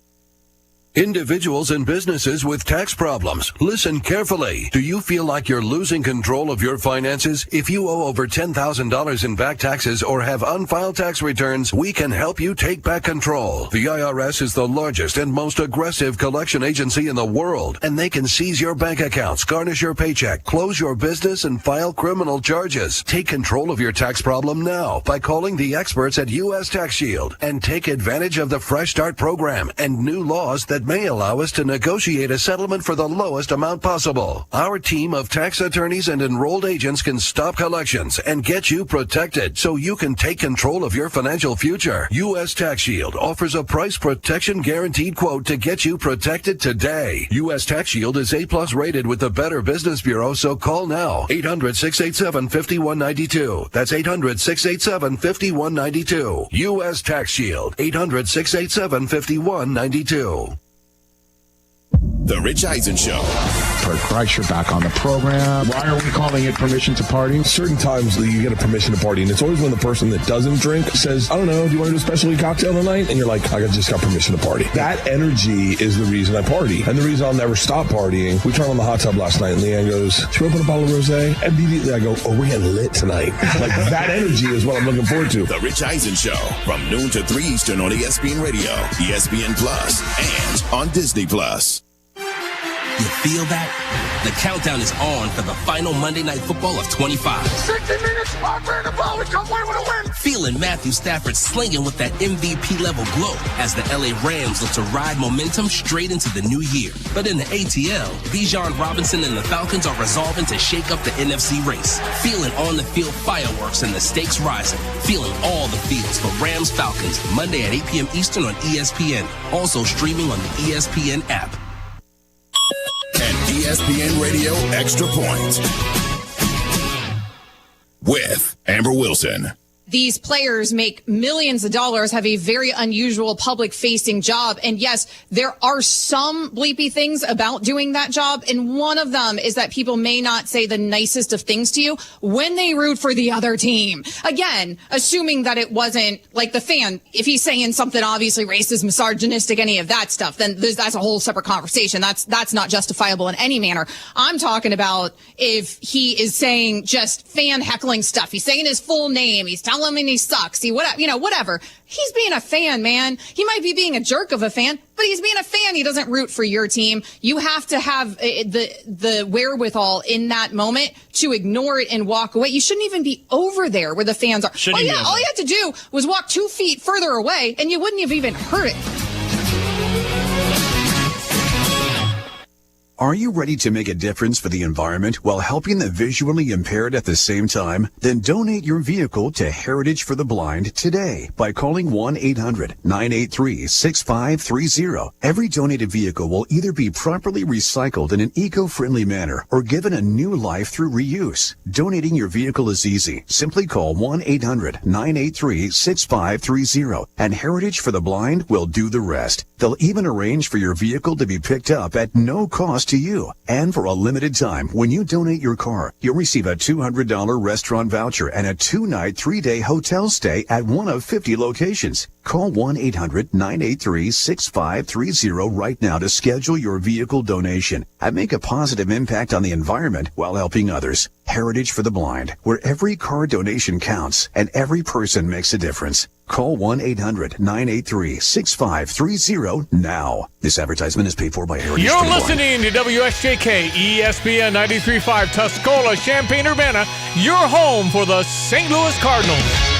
Individuals and businesses with tax problems, listen carefully. Do you feel like you're losing control of your finances? If you owe over $10,000 in back taxes or have unfiled tax returns, we can help you take back control. The IRS is the largest and most aggressive collection agency in the world, and they can seize your bank accounts, garnish your paycheck, close your business, and file criminal charges. Take control of your tax problem now by calling the experts at U.S. Tax Shield and take advantage of the Fresh Start program and new laws that may allow us to negotiate a settlement for the lowest amount possible. Our team of tax attorneys and enrolled agents can stop collections and get you protected so you can take control of your financial future. U.S. Tax Shield offers a price protection guaranteed quote to get you protected today. U.S. Tax Shield is A+ rated with the Better Business Bureau, so call now. 800-687-5192. That's 800-687-5192. U.S. Tax Shield. 800-687-5192. The Rich Eisen Show. Bert Kreischer back on the program. Why are we calling it permission to party? Certain times you get a permission to party, and it's always when the person that doesn't drink says, I don't know, do you want to do a specialty cocktail tonight? And you're like, I just got permission to party. That energy is the reason I party. And the reason I'll never stop partying. We turned on the hot tub last night, and Leanne goes, should we open a bottle of rosé? Immediately I go, oh, we're getting lit tonight. Like, that energy is what I'm looking forward to. The Rich Eisen Show, from noon to 3 Eastern on ESPN Radio, ESPN Plus, and on Disney Plus. You feel that? The countdown is on for the final Monday Night Football of 25. 60 minutes, Mark the ball, we come away with a win. Feeling Matthew Stafford slinging with that MVP-level glow as the LA Rams look to ride momentum straight into the new year. But in the ATL, Bijan Robinson and the Falcons are resolving to shake up the NFC race. Feeling on-the-field fireworks and the stakes rising. Feeling all the feels for Rams-Falcons Monday at 8 p.m. Eastern on ESPN. Also streaming on the ESPN app. And ESPN Radio Extra Point with Amber Wilson. these players make millions of dollars, have a very unusual public-facing job. And yes, there are some bleepy things about doing that job. And one of them is that people may not say the nicest of things to you when they root for the other team. Again, assuming that it wasn't like the fan. If he's saying something obviously racist, misogynistic, any of that stuff, then that's a whole separate conversation. That's not justifiable in any manner. I'm talking about if he is saying just fan heckling stuff. He's saying his full name. He's telling him he sucks. Whatever. He's being a fan, man. He might be being a jerk of a fan, but he's being a fan. He doesn't root for your team. You have to have the wherewithal in that moment to ignore it and walk away. You shouldn't even be over there where the fans are. All you had to do was walk 2 feet further away, and you wouldn't have even heard it. Are you ready to make a difference for the environment while helping the visually impaired at the same time? Then donate your vehicle to Heritage for the Blind today by calling 1-800-983-6530. Every donated vehicle will either be properly recycled in an eco-friendly manner or given a new life through reuse. Donating your vehicle is easy. Simply call 1-800-983-6530 and Heritage for the Blind will do the rest. They'll even arrange for your vehicle to be picked up at no cost to you. And for a limited time, when you donate your car, you'll receive a $200 restaurant voucher and a 2-night, 3-day hotel stay at one of 50 locations. Call 1-800-983-6530 right now to schedule your vehicle donation and make a positive impact on the environment while helping others. Heritage for the Blind, where every car donation counts and every person makes a difference. Call 1-800-983-6530 now. This advertisement is paid for by Heritage You're for the Blind. listening to WSJK ESPN 93.5 Tuscola, Champaign-Urbana, your home for the St. Louis Cardinals.